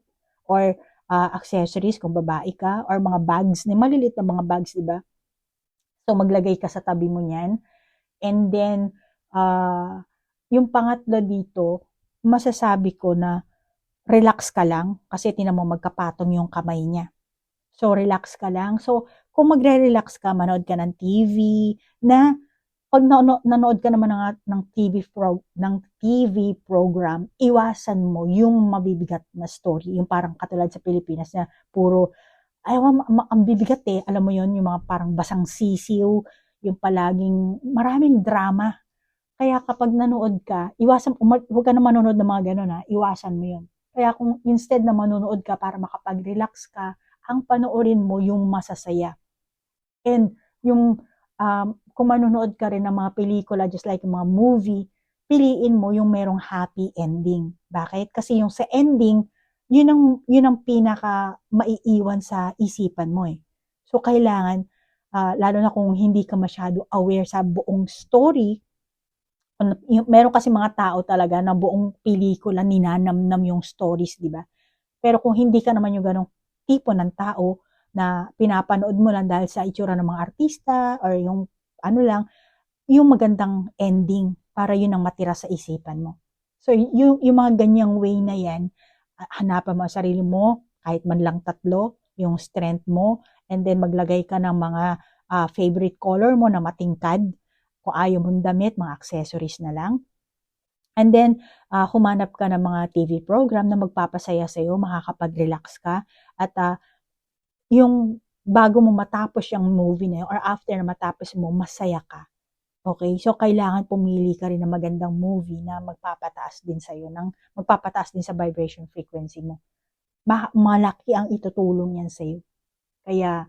S1: or accessories kung babae ka, or mga bags, maliliit na mga bags, di ba? So, maglagay ka sa tabi mo niyan. And then, yung pangatlo dito, masasabi ko na relax ka lang kasi tinan mo magkapatong yung kamay niya. So, relax ka lang. So, kung magre-relax ka, manood ka ng TV, na pag nanood ka naman ng TV program, iwasan mo yung mabibigat na story. Yung parang katulad sa Pilipinas na puro, ang bibigat eh. Alam mo yon yung mga parang basang sisiw, yung palaging maraming drama. Kaya kapag nanood ka, huwag ka na manonood ng mga gano'n ha, iwasan mo yun. Kaya kung instead na manonood ka para makapag-relax ka, ang panoorin mo yung masasaya. And yung kung manonood ka rin ng mga pelikula, just like yung mga movie, piliin mo yung merong happy ending. Bakit? Kasi yung sa ending, yun ang pinaka maiiwan sa isipan mo eh. So kailangan, lalo na kung hindi ka masyado aware sa buong story, meron kasi mga tao talaga na buong pelikula ninanamnam yung stories, di ba? Pero kung hindi ka naman yung ganong tipo ng tao na pinapanood mo lang dahil sa itsura ng mga artista or yung ano lang, yung magandang ending para yun ang matira sa isipan mo. So, yung mga ganyang way na yan, hanapan mo ang sarili mo, kahit man lang 3, yung strength mo, and then maglagay ka ng mga favorite color mo na matingkad. Kung ayaw mong damit, mga accessories na lang. And then, humanap ka ng mga TV program na magpapasaya sa'yo, makakapag-relax ka. At yung bago mo matapos yung movie na yun, or after na matapos mo, masaya ka. Okay? So, kailangan pumili ka rin ng magandang movie na magpapataas din sa vibration frequency mo. Malaki ang itutulong yan sa'yo. Kaya,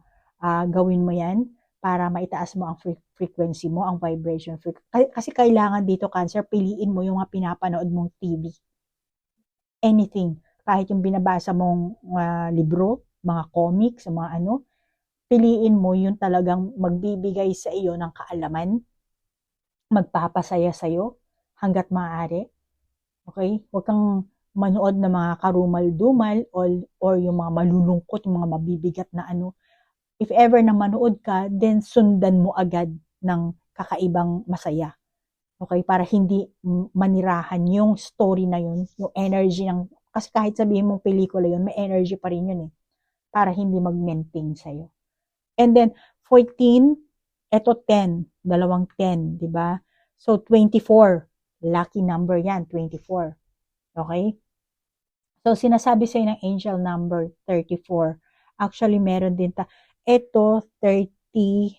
S1: gawin mo yan para maitaas mo ang frequency mo, ang vibration frequency. Kasi kailangan dito, Cancer, piliin mo yung mga pinapanood mong TV. Anything. Kahit yung binabasa mong libro, mga comics, mga piliin mo yung talagang magbibigay sa iyo ng kaalaman, magpapasaya sa iyo hanggat maaari. Okay? Huwag kang manood ng mga karumal-dumal or yung mga malulungkot, yung mga mabibigat na If ever na manood ka, then sundan mo agad ng kakaibang masaya. Okay? Para hindi manirahan yung story na yun, yung energy kasi kahit sabihin mong pelikula yun, may energy pa rin yun eh. Para hindi mag-maintain sa'yo. And then, 14, eto 10, dalawang 10, di ba? So, 24, lucky number yan, 24. Okay? So, sinasabi sa'yo ng angel number 34. Actually, meron din ito, 30,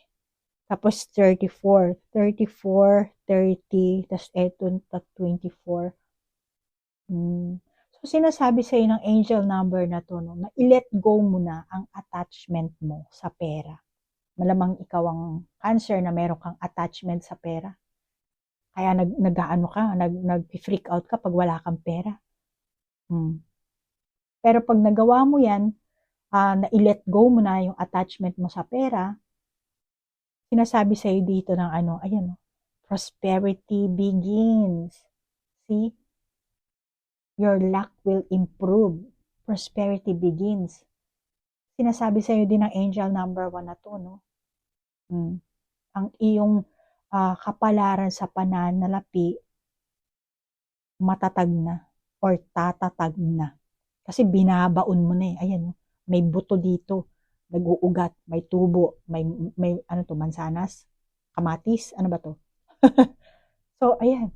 S1: tapos 34, 30, tapos ito, 24. So, sinasabi sa'yo ng angel number na to, na i-let go mo na ang attachment mo sa pera. Malamang ikaw ang Cancer na meron kang attachment sa pera. Kaya nag-freak out ka pag wala kang pera. Pero pag nagawa mo yan, na-let go mo na yung attachment mo sa pera, sinasabi sa'yo dito ng ayan, prosperity begins. See? Your luck will improve. Prosperity begins. Sinasabi sa'yo din ng angel number 1 na to, no? Ang iyong kapalaran sa pananalapi, matatag na or tatatag na. Kasi binabaon mo na eh. Ayan, may buto dito, nag-uugat, may tubo, may mansanas, kamatis, ano ba to? So, ayan.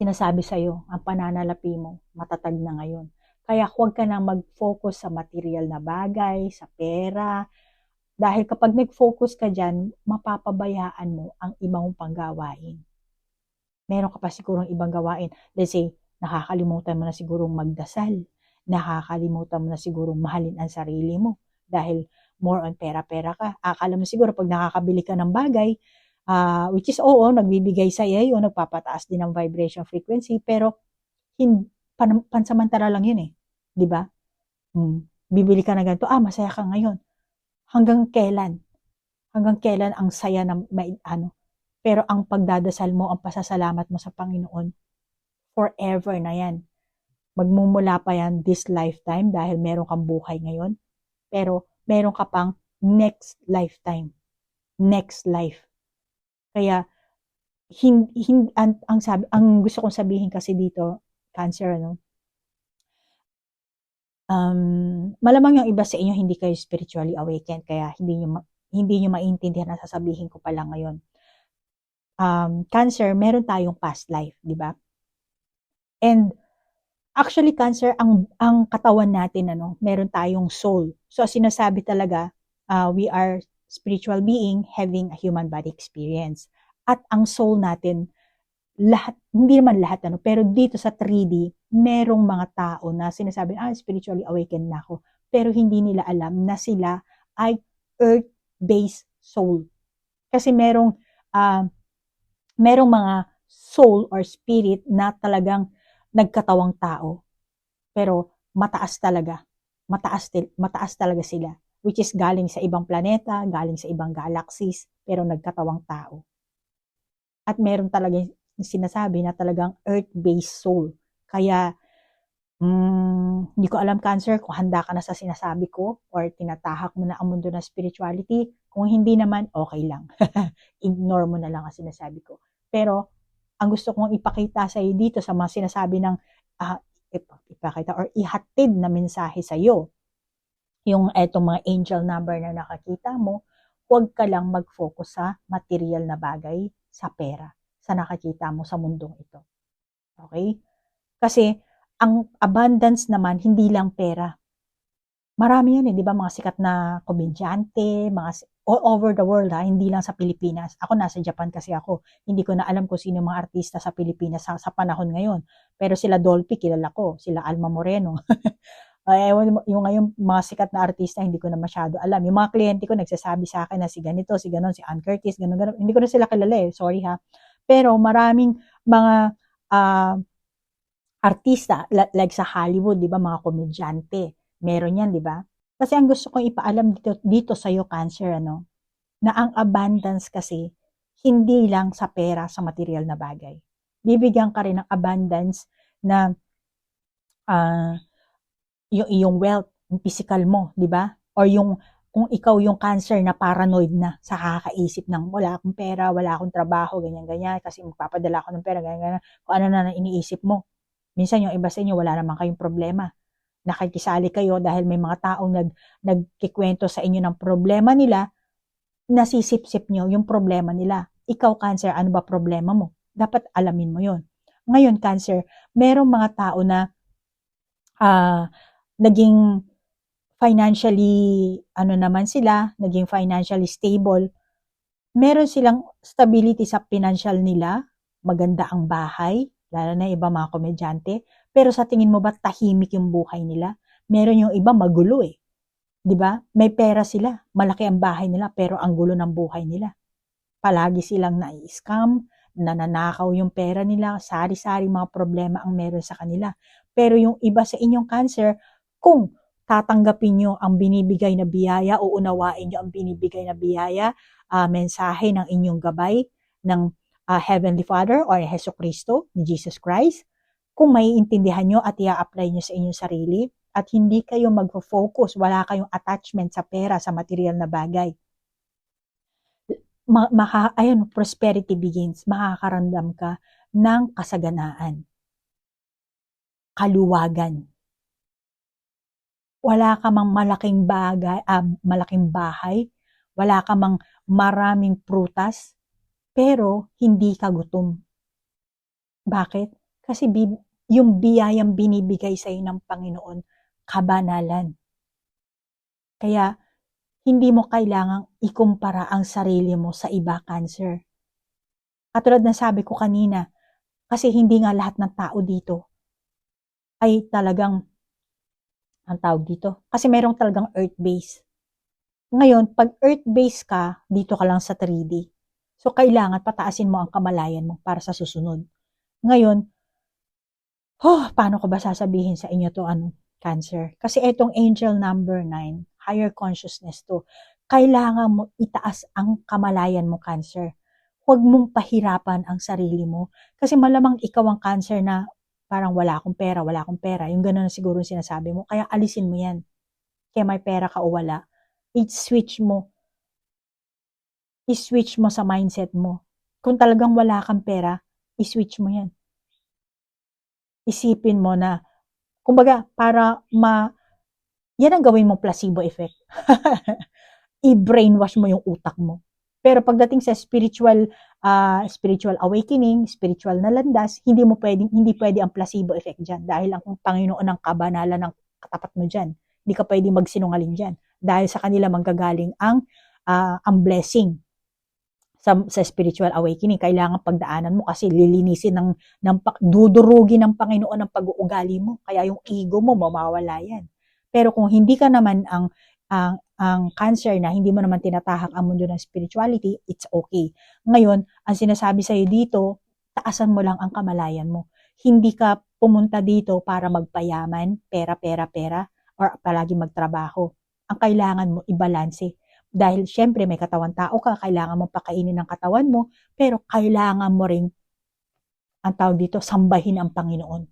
S1: Sinasabi sa'yo, ang pananalapi mo, matatag na ngayon. Kaya huwag ka nang mag-focus sa material na bagay, sa pera. Dahil kapag nag-focus ka dyan, mapapabayaan mo ang ibang panggawain. Meron ka pa sigurong ibang gawain. Let's say, nakakalimutan mo na sigurong magdasal. Nakakalimutan mo na sigurong mahalin ang sarili mo. Dahil more on pera-pera ka. Akala mo siguro pag nakakabili ka ng bagay, which is nagbibigay sa iyo, nagpapataas din ng vibration frequency, pero pansamantala lang yun eh. Di ba? Bibili ka na ganito, masaya ka ngayon. Hanggang kailan? Hanggang kailan ang saya na pero ang pagdadasal mo, ang pasasalamat mo sa Panginoon, forever na yan. Magmumula pa yan this lifetime dahil meron kang buhay ngayon, pero meron ka pang next lifetime. Next life. Kaya, ang gusto kong sabihin kasi dito, Cancer, malamang yung iba sa inyo hindi kayo spiritually awakened, kaya hindi nyo maintindihan na sasabihin ko pala ngayon. Cancer, meron tayong past life, di ba? And actually, Cancer, ang katawan natin, meron tayong soul. So, sinasabi talaga, we are spiritual being having a human body experience. At ang soul natin, hindi naman lahat, pero dito sa 3D, merong mga tao na sinasabi, spiritually awakened na ako. Pero hindi nila alam na sila ay earth-based soul. Kasi merong mga soul or spirit na talagang nagkatawang tao. Pero mataas talaga. Mataas talaga sila. Which is galing sa ibang planeta, galing sa ibang galaxies, pero nagkatawang tao. At meron talaga sinasabi na talagang earth-based soul. Kaya, hindi ko alam, Cancer, kung handa ka na sa sinasabi ko or tinatahak mo na ang mundo ng spirituality. Kung hindi naman, okay lang. Ignore mo na lang ang sinasabi ko. Pero, ang gusto kong ipakita sa iyo dito sa mga sinasabi ng ipakita or ihatid na mensahe sa iyo, yung etong mga angel number na nakakita mo, huwag ka lang mag-focus sa material na bagay, sa pera, sa nakakita mo sa mundong ito. Okay? Kasi, ang abundance naman, hindi lang pera. Marami yan di ba? Mga sikat na komedyante, all over the world hindi lang sa Pilipinas. Ako nasa Japan kasi ako. Hindi ko na alam kung sino mga artista sa Pilipinas sa panahon ngayon. Pero sila Dolphy, kilala ko. Sila Alma Moreno. Yung ngayon, mga sikat na artista, hindi ko na masyado alam. Yung mga kliyente ko, nagsasabi sa akin na si ganito, si ganon, si Ann Curtis, ganon. Hindi ko na sila kilala sorry ha. Pero maraming mga artista, like sa Hollywood, di ba, mga komedyante. Meron yan, di ba? Kasi ang gusto kong ipaalam dito sa iyo, Cancer, na ang abundance kasi, hindi lang sa pera, sa material na bagay. Bibigyan ka rin ng abundance na yung iyong wealth, yung physical mo, di ba? Or kung ikaw yung Cancer na paranoid na sa kakaisip ng wala akong pera, wala akong trabaho, ganyan-ganyan, kasi magpapadala ako ng pera, ganyan-ganyan, kung ano na iniisip mo. Minsan yung iba sa inyo, wala naman kayong problema. Nakikisali kayo dahil may mga taong nagkikwento sa inyo ng problema nila, nasisip-sip nyo yung problema nila. Ikaw, Cancer, ano ba problema mo? Dapat alamin mo yon. Ngayon, Cancer, merong mga tao na naging financially, naging financially stable. Meron silang stability sa financial nila, maganda ang bahay, lalo na iba mga komedyante, pero sa tingin mo ba tahimik yung buhay nila? Meron yung iba magulo 'di ba? May pera sila, malaki ang bahay nila, pero ang gulo ng buhay nila. Palagi silang nai-scam, nananakaw yung pera nila, sari-sari mga problema ang meron sa kanila. Pero yung iba sa inyong Cancer, kung tatanggapin nyo ang binibigay na biyaya, uunawain nyo ang binibigay na biyaya, mensahe ng inyong gabay ng Heavenly Father or Hesus Kristo, ni Jesus Christ. Kung maiintindihan nyo at i-apply nyo sa inyong sarili, at hindi kayo mag-focus, wala kayong attachment sa pera, sa material na bagay. Ayun, prosperity begins. Makakaramdam ka ng kasaganaan, kaluwagan. Wala ka mang malaking bahay, wala ka mang maraming prutas, pero hindi ka gutom. Bakit? Kasi yung biyayang binibigay sa iyo ng Panginoon, kabanalan. Kaya, hindi mo kailangang ikumpara ang sarili mo sa iba, Cancer. Katulad ng sabi ko kanina, kasi hindi nga lahat ng tao dito ay talagang, ang tawag dito, kasi merong talagang earth base. Ngayon, pag earth base ka, dito ka lang sa 3D. So, kailangan pataasin mo ang kamalayan mo para sa susunod. Ngayon, paano ko ba sasabihin sa inyo to, Cancer? Kasi itong angel number 9, higher consciousness to. Kailangan mo itaas ang kamalayan mo, Cancer. Huwag mong pahirapan ang sarili mo. Kasi malamang ikaw ang Cancer na parang wala akong pera. Yung gano'n na siguro sinasabi mo. Kaya alisin mo yan. Kaya may pera ka o wala. I-switch mo sa mindset mo. Kung talagang wala kang pera, i-switch mo yan. Isipin mo na, kumbaga, yan ang gawin mong placebo effect. I-brainwash mo yung utak mo. Pero pagdating sa spiritual awakening, spiritual na landas, hindi pwede ang placebo effect dyan. Dahil ang Panginoon ng kabanalan ng katapat mo dyan. Hindi ka pwede magsinungaling dyan. Dahil sa kanila manggagaling ang blessing sa spiritual awakening. Kailangan pagdaanan mo kasi lilinisin dudurugin ng Panginoon ang pag-uugali mo. Kaya yung ego mo, mawawala yan. Pero kung hindi ka naman ang Cancer na hindi mo naman tinatahak ang mundo ng spirituality, it's okay. Ngayon, ang sinasabi sa'yo dito, taasan mo lang ang kamalayan mo. Hindi ka pumunta dito para magpayaman, pera, or palagi magtrabaho. Ang kailangan mo, ibalanse. Dahil syempre may katawan tao ka, kailangan mo pakainin ng katawan mo, pero kailangan mo ring, ang tawag dito, sambahin ang Panginoon.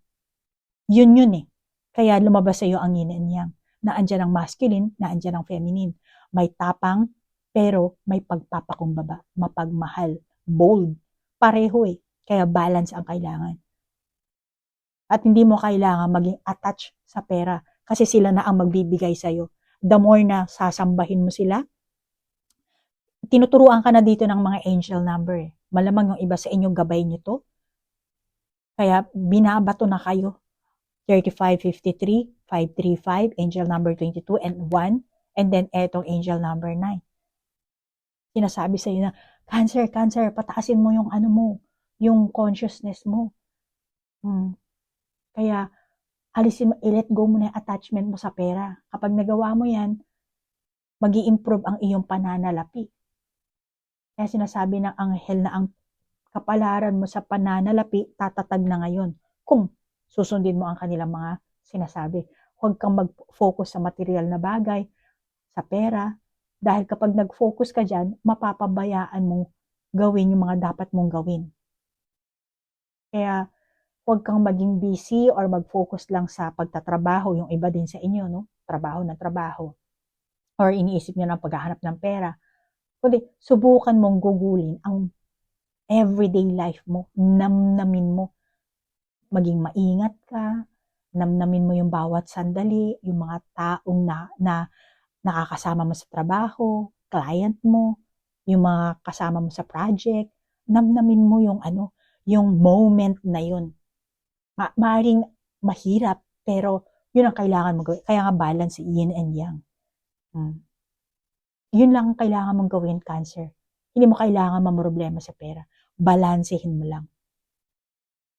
S1: Yun eh. Kaya lumabas sa iyo ang yin and yang. Naandyan ang masculine, naandyan ang feminine. May tapang, pero may pagpapakumbaba, mapagmahal, bold. Pareho eh. Kaya balance ang kailangan. At hindi mo kailangan maging attached sa pera kasi sila na ang magbibigay sa iyo. The more na sasambahin mo sila, tinuturuan ka na dito ng mga angel number eh. Malamang yung iba sa inyo gabay nyo to. Kaya binabato na kayo. 3553, 535, angel number 22, and 1, and then etong angel number 9. Sinasabi sa iyo na, Cancer, pataasin mo yung yung consciousness mo. Kaya, i-let go mo na yung attachment mo sa pera. Kapag nagawa mo yan, mag-i-improve ang iyong pananalapi. Kaya sinasabi ng anghel na ang kapalaran mo sa pananalapi, tatatag na ngayon. Kung susundin mo ang kanilang mga sinasabi. Huwag kang mag-focus sa material na bagay, sa pera, dahil kapag nag-focus ka dyan, mapapabayaan mong gawin yung mga dapat mong gawin. Kaya, huwag kang maging busy or mag-focus lang sa pagtatrabaho, yung iba din sa inyo, no? Trabaho na trabaho. Or iniisip nyo ng paghahanap ng pera. Kundi, subukan mong gugulin ang everyday life mo, namnamin mo, maging maingat ka, namnamin mo yung bawat sandali, yung mga taong na nakakasama mo sa trabaho, client mo, yung mga kasama mo sa project, namnamin mo yung yung moment na yun. Maaaring mahirap, pero yun ang kailangan mo gawin. Kaya nga balance, yin and yang. Yun lang ang kailangan mong gawin, Cancer. Hindi mo kailangan mamroblema sa pera. Balansehin mo lang.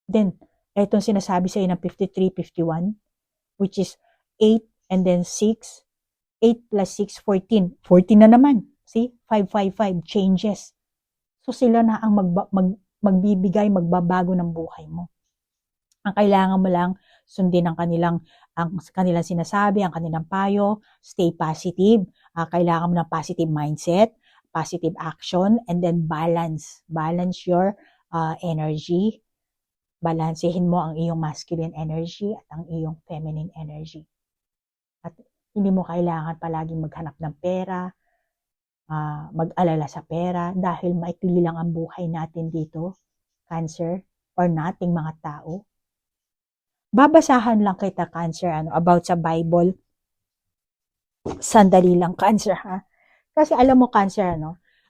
S1: Then, itong sinasabi sa'yo ng 53, 51, which is 8 and then 6. 8 plus 6, 14. 14 na naman. See? 555 changes. So, sila na ang magbibigay, magbabago ng buhay mo. Ang kailangan mo lang sundin ang kanilang sinasabi, ang kanilang payo, stay positive. Kailangan mo ng positive mindset, positive action, and then balance. Balance your energy. Balansehin mo ang iyong masculine energy at ang iyong feminine energy. At hindi mo kailangan palaging maghanap ng pera, mag-alala sa pera dahil maikli lang ang buhay natin dito, Cancer, or nating mga tao. Babasahan lang kita, Cancer, about sa Bible. Sandali lang, Cancer, ha? Kasi alam mo, Cancer,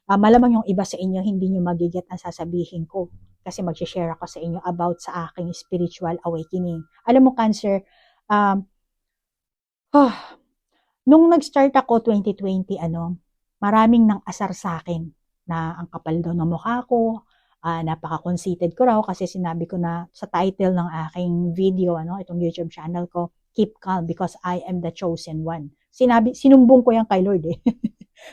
S1: malamang yung iba sa inyo hindi nyo magiget ang sasabihin ko. Kasi mag-share ako sa inyo about sa aking spiritual awakening. Alam mo, Cancer, nung nag-start ako 2020, maraming nang asar sa akin na ang kapal daw ng mukha ko, napaka-conceited ko raw kasi sinabi ko na sa title ng aking video, itong YouTube channel ko, Keep Calm because I am the chosen one. Sinumbong ko yan kay Lord eh.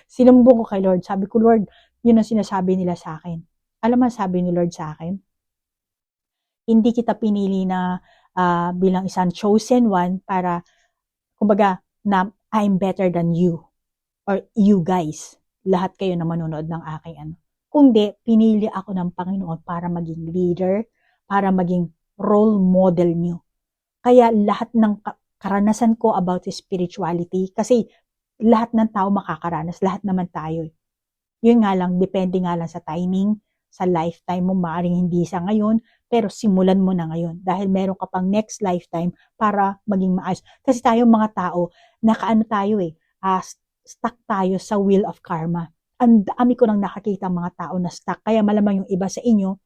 S1: Sinumbong ko kay Lord. Sabi ko, Lord, yun ang sinasabi nila sa akin. Alam mo, sabi ni Lord sa akin, hindi kita pinili na bilang isang chosen one para, kumbaga, na I'm better than you or you guys. Lahat kayo na manonood ng aking Kundi, pinili ako ng Panginoon para maging leader, para maging role model nyo. Kaya lahat ng karanasan ko about spirituality, kasi lahat ng tao makakaranas, lahat naman tayo. Yun nga lang, depende nga lang sa timing, sa lifetime mo, maaaring hindi sa ngayon, pero simulan mo na ngayon. Dahil meron ka pang next lifetime para maging maayos. Kasi tayong mga tao, tayo stuck tayo sa wheel of karma. Ang dami ko nang nakakita mga tao na stuck. Kaya malamang yung iba sa inyo,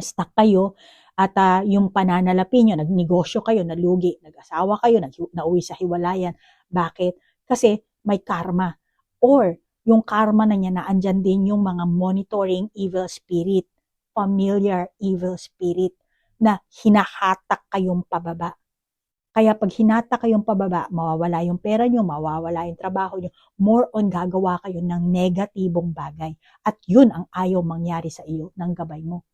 S1: stuck kayo, at yung pananalapi nyo, nagnegosyo kayo, nalugi, nag-asawa kayo, nauwi sa hiwalayan. Bakit? Kasi may karma. Or, yung karma na niya na andyan din yung mga monitoring evil spirit, familiar evil spirit, na hinahatak kayong pababa. Kaya pag hinata kayong pababa, mawawala yung pera nyo, mawawala yung trabaho nyo, more on gagawa kayo ng negatibong bagay. At yun ang ayaw mangyari sa iyo ng gabay mo.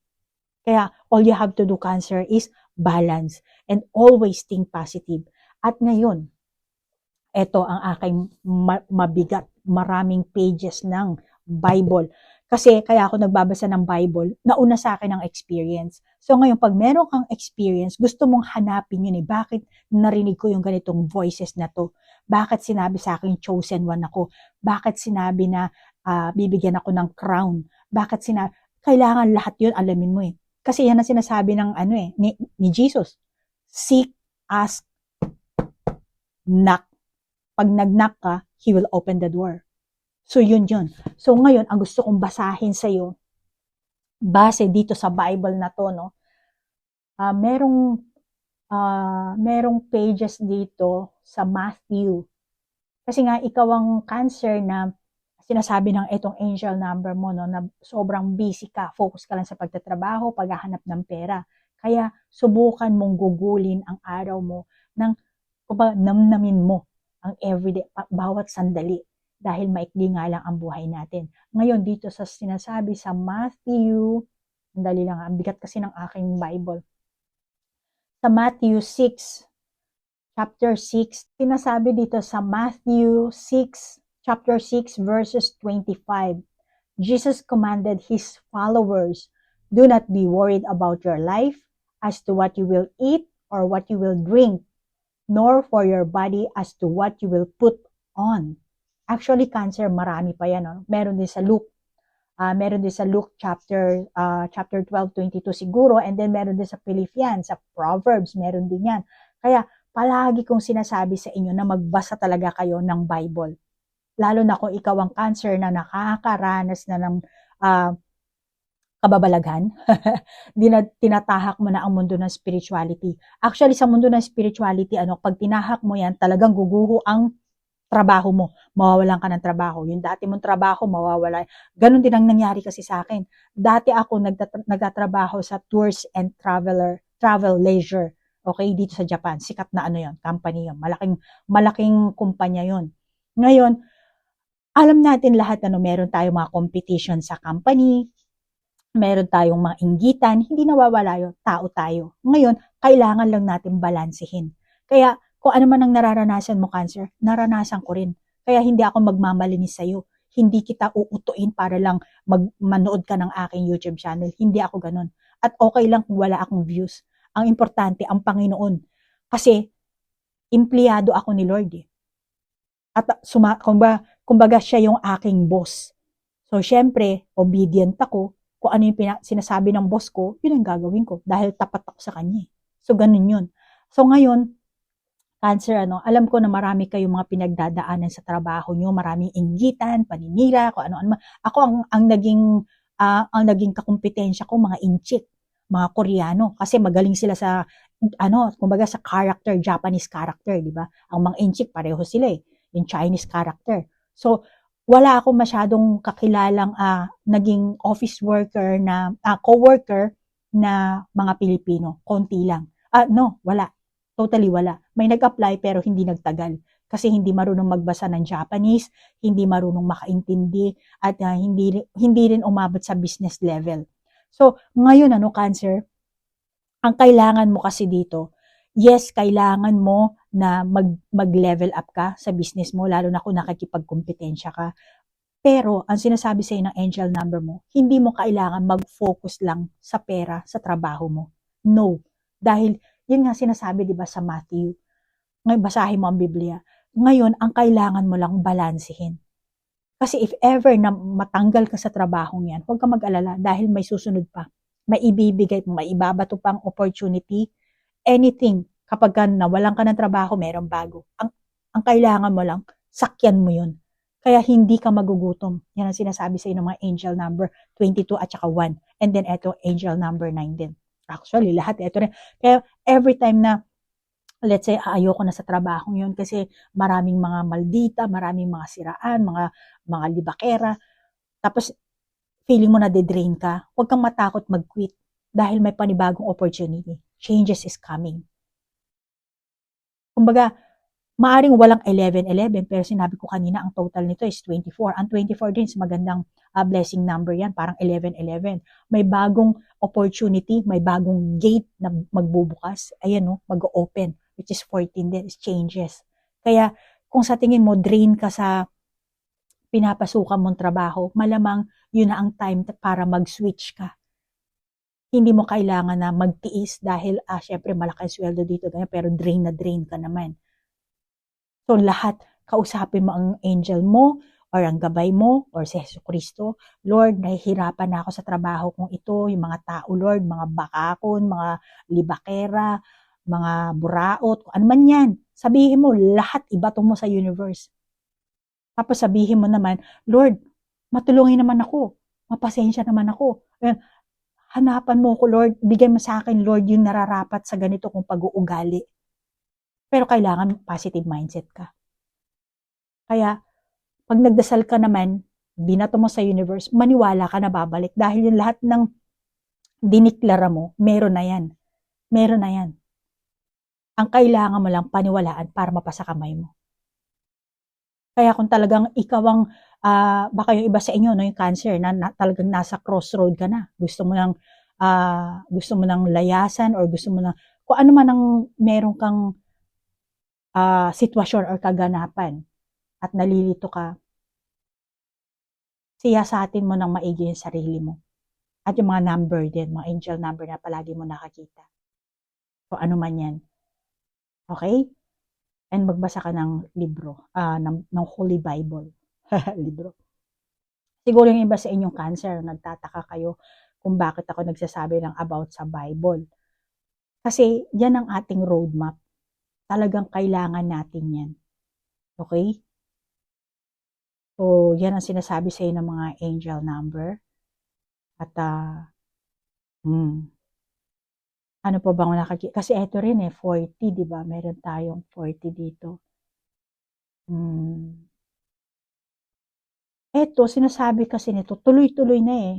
S1: Kaya all you have to do, Cancer, is balance and always think positive. At ngayon, ito ang aking mabigat, maraming pages ng Bible. Kasi kaya ako nagbabasa ng Bible, nauna sa akin ang experience. So ngayon, pag meron kang experience, gusto mong hanapin yun bakit narinig ko yung ganitong voices na to? Bakit sinabi sa akin chosen one ako? Bakit sinabi na bibigyan ako ng crown? Bakit kailangan lahat yun alamin mo Kasi yan ang sinasabi ng ni Jesus. Seek, ask, knock. Pag nag-knock ka, He will open the door. So yun. So ngayon, ang gusto kong basahin sa iyo, base dito sa Bible na to, merong pages dito sa Matthew. Kasi nga, ikaw ang Cancer na sinasabi ng itong angel number mo, na sobrang busy ka, focus ka lang sa pagtatrabaho, paghahanap ng pera. Kaya subukan mong gugulin ang araw mo ng namnamin mo ang everyday, bawat sandali. Dahil maikli nga lang ang buhay natin. Ngayon, dito sa sinasabi sa Matthew, dali lang, ang bigat kasi ng aking Bible. Sa Matthew 6, chapter 6, sinasabi dito sa Matthew 6, chapter 6, verses 25. Jesus commanded His followers, do not be worried about your life as to what you will eat or what you will drink, nor for your body as to what you will put on. Actually, Cancer, marami pa yan. Meron din sa Luke. Meron din sa Luke chapter 12:22 siguro, and then meron din sa Philippians, sa Proverbs, meron din yan. Kaya palagi kong sinasabi sa inyo na magbasa talaga kayo ng Bible. Lalo na kung ikaw ang Cancer na nakakaranas na ng kababalaghan, tinatahak mo na ang mundo ng spirituality. Actually, sa mundo ng spirituality, pag tinahak mo yan, talagang guguho ang trabaho mo. Mawawalan ka ng trabaho. Yung dati mong trabaho, mawawala. Ganon din ang nangyari kasi sa akin. Dati ako nagtatrabaho sa tours and travel leisure. Okay, dito sa Japan. Sikat na yun, company yun. Malaking kumpanya yun. Ngayon, alam natin lahat meron tayong mga competition sa company, meron tayong mga inggitan, hindi nawawala yun, tao tayo. Ngayon, kailangan lang natin balansehin. Kaya, kung ano man ang nararanasan mo, Cancer, naranasan ko rin. Kaya hindi ako magmamalinis sa'yo. Hindi kita uutuin para lang manood ka ng aking YouTube channel. Hindi ako ganun. At okay lang kung wala akong views. Ang importante, ang Panginoon. Kasi, empleyado ako ni Lord eh. At kumbaga siya yung aking boss. So, syempre, obedient ako. Kung ano yung sinasabi ng boss ko, yun ang gagawin ko. Dahil tapat ako sa kanya. So, ganun yun. So, ngayon, Cancer, alam ko na marami kayong mga pinagdadaanan sa trabaho nyo, maraming inggitan, paninira, kung ano-ano. Ako, ang naging kakumpetensya ko, mga inchik, mga Koreano. Kasi magaling sila sa, kumbaga sa character, Japanese character, di ba? Ang mga inchik, pareho sila eh. Yung Chinese character. So, wala akong masyadong kakilalang naging office worker na, co-worker na mga Pilipino. Konti lang. No, wala. Totally wala. May nag-apply pero hindi nagtagal. Kasi hindi marunong magbasa ng Japanese, hindi marunong makaintindi, at hindi rin umabot sa business level. So, ngayon, Cancer, ang kailangan mo kasi dito, yes, kailangan mo na mag-level up ka sa business mo, lalo na kung nakikipagkompetensya ka. Pero, ang sinasabi sa'yo ng angel number mo, hindi mo kailangan mag-focus lang sa pera, sa trabaho mo. No. Dahil, yun nga sinasabi, di ba, sa Matthew. Ngayon, basahin mo ang Biblia. Ngayon, ang kailangan mo lang balansehin. Kasi if ever na matanggal ka sa trabahong yan, huwag ka mag-alala dahil may susunod pa. May ibibigay, may ibabato pang opportunity, anything. Kapag nawalan ka ng trabaho, merong bago. Ang kailangan mo lang, sakyan mo yun. Kaya hindi ka magugutom. Yan ang sinasabi sa ng mga angel number 22 at saka 1. And then eto, angel number 9 din. Actually, lahat ito rin. Kaya every time na, let's say, ayoko na sa trabaho yun kasi maraming mga maldita, maraming mga siraan, mga libakera. Tapos, feeling mo na de-drain ka, huwag kang matakot mag-quit dahil may panibagong opportunity. Changes is coming. Kumbaga, maaring walang 11-11, pero sinabi ko kanina, ang total nito is 24. Ang 24 din is magandang blessing number yan, parang 11-11. May bagong opportunity, may bagong gate na magbubukas. Ayan, mag-open, which is 14 din, is changes. Kaya, kung sa tingin mo, drain ka sa pinapasukan mong trabaho, malamang yun na ang time para mag-switch ka. Hindi mo kailangan na magtiis dahil, syempre, malaki ang sweldo dito, pero drain na drain ka naman. So, lahat, kausapin mo ang angel mo, or ang gabay mo, or si Jesucristo. Lord, nahihirapan na ako sa trabaho kong ito, yung mga tao, Lord, mga bakakon, mga libakera, mga buraot, kung ano man yan. Sabihin mo, lahat ibato mo sa universe. Tapos sabihin mo naman, Lord, matulungin naman ako, mapasensya naman ako. Hanapan mo ko, Lord, bigay mo sa akin, Lord, yung nararapat sa ganito kong pag-uugali. Pero kailangan positive mindset ka. Kaya, pag nagdasal ka naman, binato mo sa universe, maniwala ka na babalik. Dahil yung lahat ng diniklara mo, meron na yan. Meron na yan. Ang kailangan mo lang paniwalaan para mapasa kamay mo. Kaya kung talagang ikaw ang, baka yung iba sa inyo, yung Cancer, na talagang nasa crossroad ka na. Gusto mo nang layasan, or gusto mo nang, kung ano man ang meron kang sitwasyon or kaganapan at nalilito ka, siyasatin mo ng maigi yung sarili mo. At yung mga number din, mga angel number na palagi mo nakakita. Kung ano man yan. Okay? And magbasa ka ng libro, ng Holy Bible. Libro. Siguro yung iba sa inyong Cancer, nagtataka kayo kung bakit ako nagsasabi ng about sa Bible. Kasi yan ang ating roadmap. Talagang kailangan natin yan. Okay? So, yan ang sinasabi sa ng mga angel number. At, ano pa bang nakakita? Kasi ito rin 40, di ba? Meron tayong 40 dito. Ito, sinasabi kasi nito, tuloy-tuloy na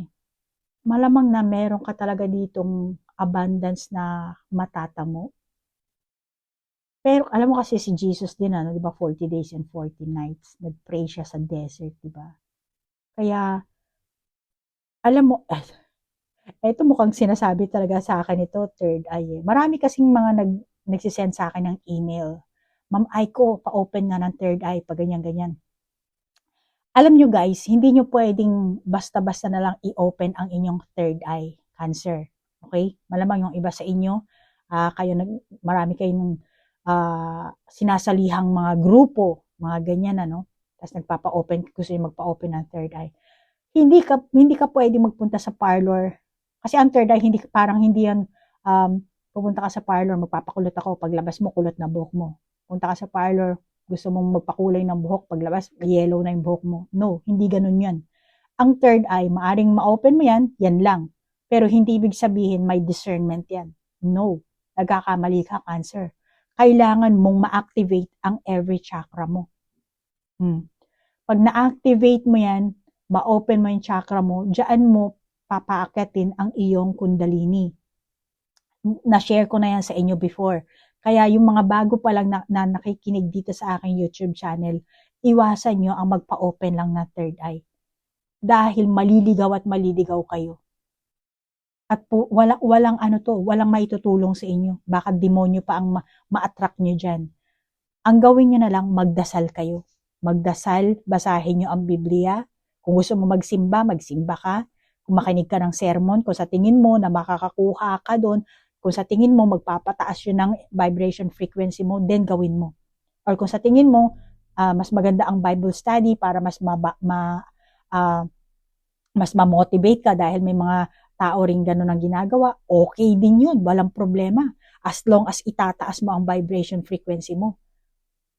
S1: Malamang na meron ka talaga ditong abundance na matatamo. Pero alam mo kasi si Jesus din, di ba, 40 days and 40 nights. Nag-pray siya sa desert, di ba? Kaya, alam mo, Ito mukhang sinasabi talaga sa akin ito, third eye. Marami kasing mga nagsisend sa akin ng email. Ma'am Aiko, pa-open nga ng third eye, pa ganyan-ganyan. Alam nyo guys, hindi nyo pwedeng basta-basta na lang i-open ang inyong third eye cancer. Okay? Malamang yung iba sa inyo, marami kayong sinasalihang mga grupo, mga ganyan, ano? Tapos nagpapa-open, gusto nyo magpa-open ng third eye. Hindi ka pwedeng magpunta sa parlor. Kasi ang third eye, parang hindi yan, pupunta ka sa parlor, magpapakulot ako, paglabas mo, kulot na buhok mo. Punta ka sa parlor, gusto mong magpakulay ng buhok, paglabas, yellow na yung buhok mo. No, hindi ganun yan. Ang third eye, maaring ma-open mo yan, yan lang. Pero hindi ibig sabihin may discernment yan. No, nagkakamali ka, cancer. Kailangan mong ma-activate ang every chakra mo. Pag na-activate mo yan, ma-open mo yung chakra mo, diyan mo papaakitin ang iyong kundalini. Na-share ko na yan sa inyo before. Kaya yung mga bago pa lang na nakikinig dito sa aking YouTube channel, iwasan nyo ang magpa-open lang na third eye. Dahil maliligaw at maliligaw kayo. At walang maitutulong sa inyo. Baka demonyo pa ang ma-attract nyo dyan. Ang gawin nyo na lang, magdasal kayo. Magdasal, basahin nyo ang Biblia. Kung gusto mo magsimba ka. Kung makinig ka ng sermon, kung sa tingin mo na makakakuha ka doon, kung sa tingin mo magpapataas yun ng vibration frequency mo, then gawin mo. Or kung sa tingin mo, mas maganda ang Bible study para mas ma-motivate ka dahil may mga tao ring ganun ang ginagawa, okay din yun, walang problema. As long as itataas mo ang vibration frequency mo.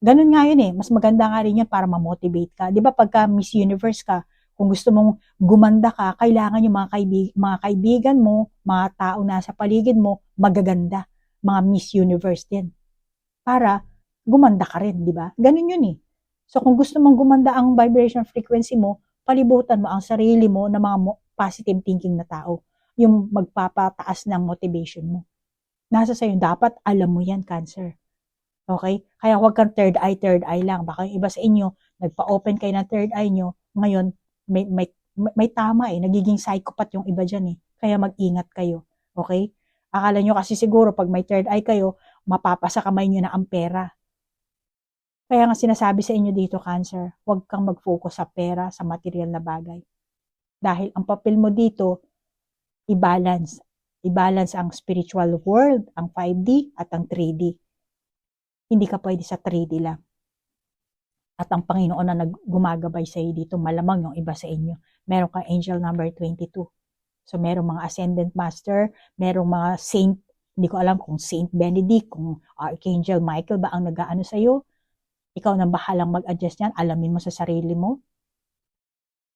S1: Ganun nga yun eh, mas maganda nga rin yun para ma-motivate ka. Di ba pagka Miss Universe ka, kung gusto mong gumanda ka, kailangan yung mga kaibigan mo, mga tao na sa paligid mo, magaganda. Mga Miss Universe din. Para gumanda ka rin, di ba? Ganun yun eh. So kung gusto mong gumanda ang vibration frequency mo, palibutan mo ang sarili mo ng mga positive thinking na tao. Yung magpapataas ng motivation mo. Nasa sa'yo, dapat alam mo yan, Cancer. Okay? Kaya huwag kang third eye lang. Baka yung iba sa inyo, nagpa-open kayo ng third eye nyo, ngayon, may tama eh, nagiging psychopath yung iba dyan eh. Kaya mag-ingat kayo. Okay? Akala nyo kasi siguro pag may third eye kayo, mapapasa kamay nyo na ang pera. Kaya nga sinasabi sa inyo dito, Cancer, huwag kang mag-focus sa pera, sa material na bagay. Dahil ang papel mo dito, i-balance. I-balance ang spiritual world, ang 5D at ang 3D. Hindi ka pwede sa 3D lang. At ang Panginoon na gumagabay sa iyo dito, malamang yung iba sa inyo. Meron kang angel number 22. So merong mga ascendant master, merong mga saint, hindi ko alam kung Saint Benedict, kung Archangel Michael ba ang nag-aano sa iyo. Ikaw nang bahalang mag-adjust yan, alamin mo sa sarili mo.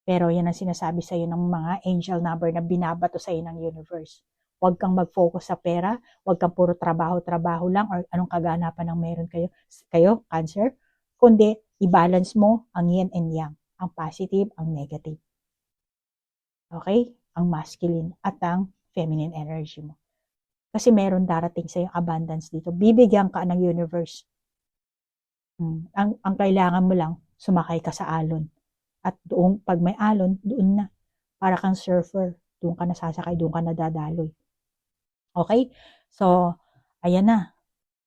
S1: Pero yan ang sinasabi sa iyo ng mga angel number na binabato sa iyo ng universe. Huwag kang mag-focus sa pera, huwag kang puro trabaho lang or anong kaganapan ang meron kayo, Cancer, kundi i-balance mo ang yin and yang, ang positive, ang negative. Okay? Ang masculine at ang feminine energy mo. Kasi meron darating sa yung abundance dito. Bibigyan ka ng universe. Ang kailangan mo lang, sumakay ka sa alon. At doon, pag may alon, doon na. Para kang surfer. Doon ka nasasakay, doon ka nadadaloy. Okay? So, ayan na.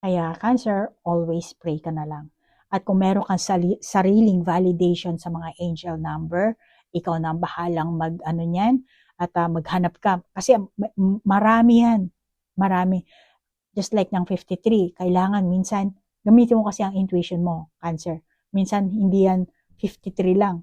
S1: Kaya, Cancer, always pray ka na lang. At kung meron kang sariling validation sa mga angel number, ikaw na ang bahalang mag-ano niyan at maghanap ka. Kasi marami yan. Marami. Just like ng 53, kailangan minsan, gamitin mo kasi ang intuition mo, Cancer. Minsan, hindi yan 53 lang.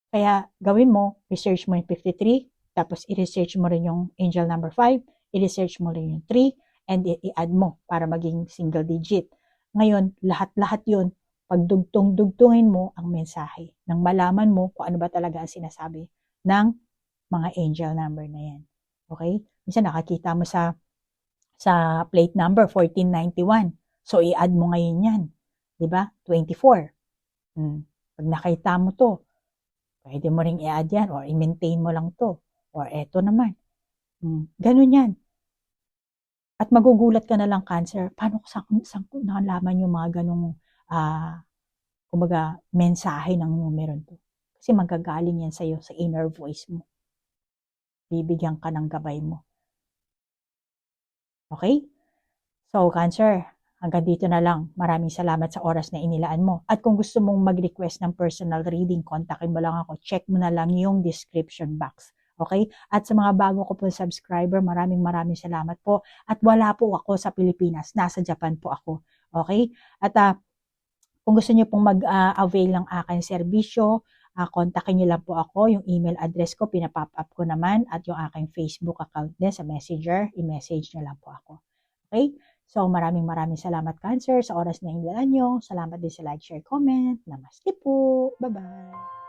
S1: Kaya, gawin mo, research mo yung 53, tapos i-research mo rin yung angel number 5, i-research mo rin yung 3, and i-add mo para maging single digit. Ngayon, lahat-lahat yun, pagdugtong-dugtungin mo ang mensahe nang malaman mo kung ano ba talaga ang sinasabi ng mga angel number na yan. Okay? Minsan nakakita mo sa plate number 1491. So, i-add mo ngayon yan. Diba? 24. Pag nakita mo to, pwede mo ring i-add yan or i-maintain mo lang to. Or eto naman. Ganun yan. At magugulat ka na lang, Cancer, paano saan ko nalaman yung mga ganong kumbaga, mensahe ng numero to. Kasi magagaling yan sa'yo, sa inner voice mo. bibigyan ka ng gabay mo. Okay? So, Cancer, hanggang dito na lang. Maraming salamat sa oras na inilaan mo. At kung gusto mong mag-request ng personal reading, kontakin mo lang ako. Check mo na lang yung description box. Okay? At sa mga bago ko po subscriber, maraming salamat po. At wala po ako sa Pilipinas. Nasa Japan po ako. Okay? At kung gusto niyo pong mag-avail ng aking serbisyo, kontakin niyo lang po ako. Yung email address ko, pinapop up ko naman. At yung aking Facebook account din sa Messenger, i-message niyo lang po ako. Okay? So, maraming salamat, Cancer, sa oras na inilaan nyo. Salamat din sa like, share, comment. Namaste po. Bye-bye.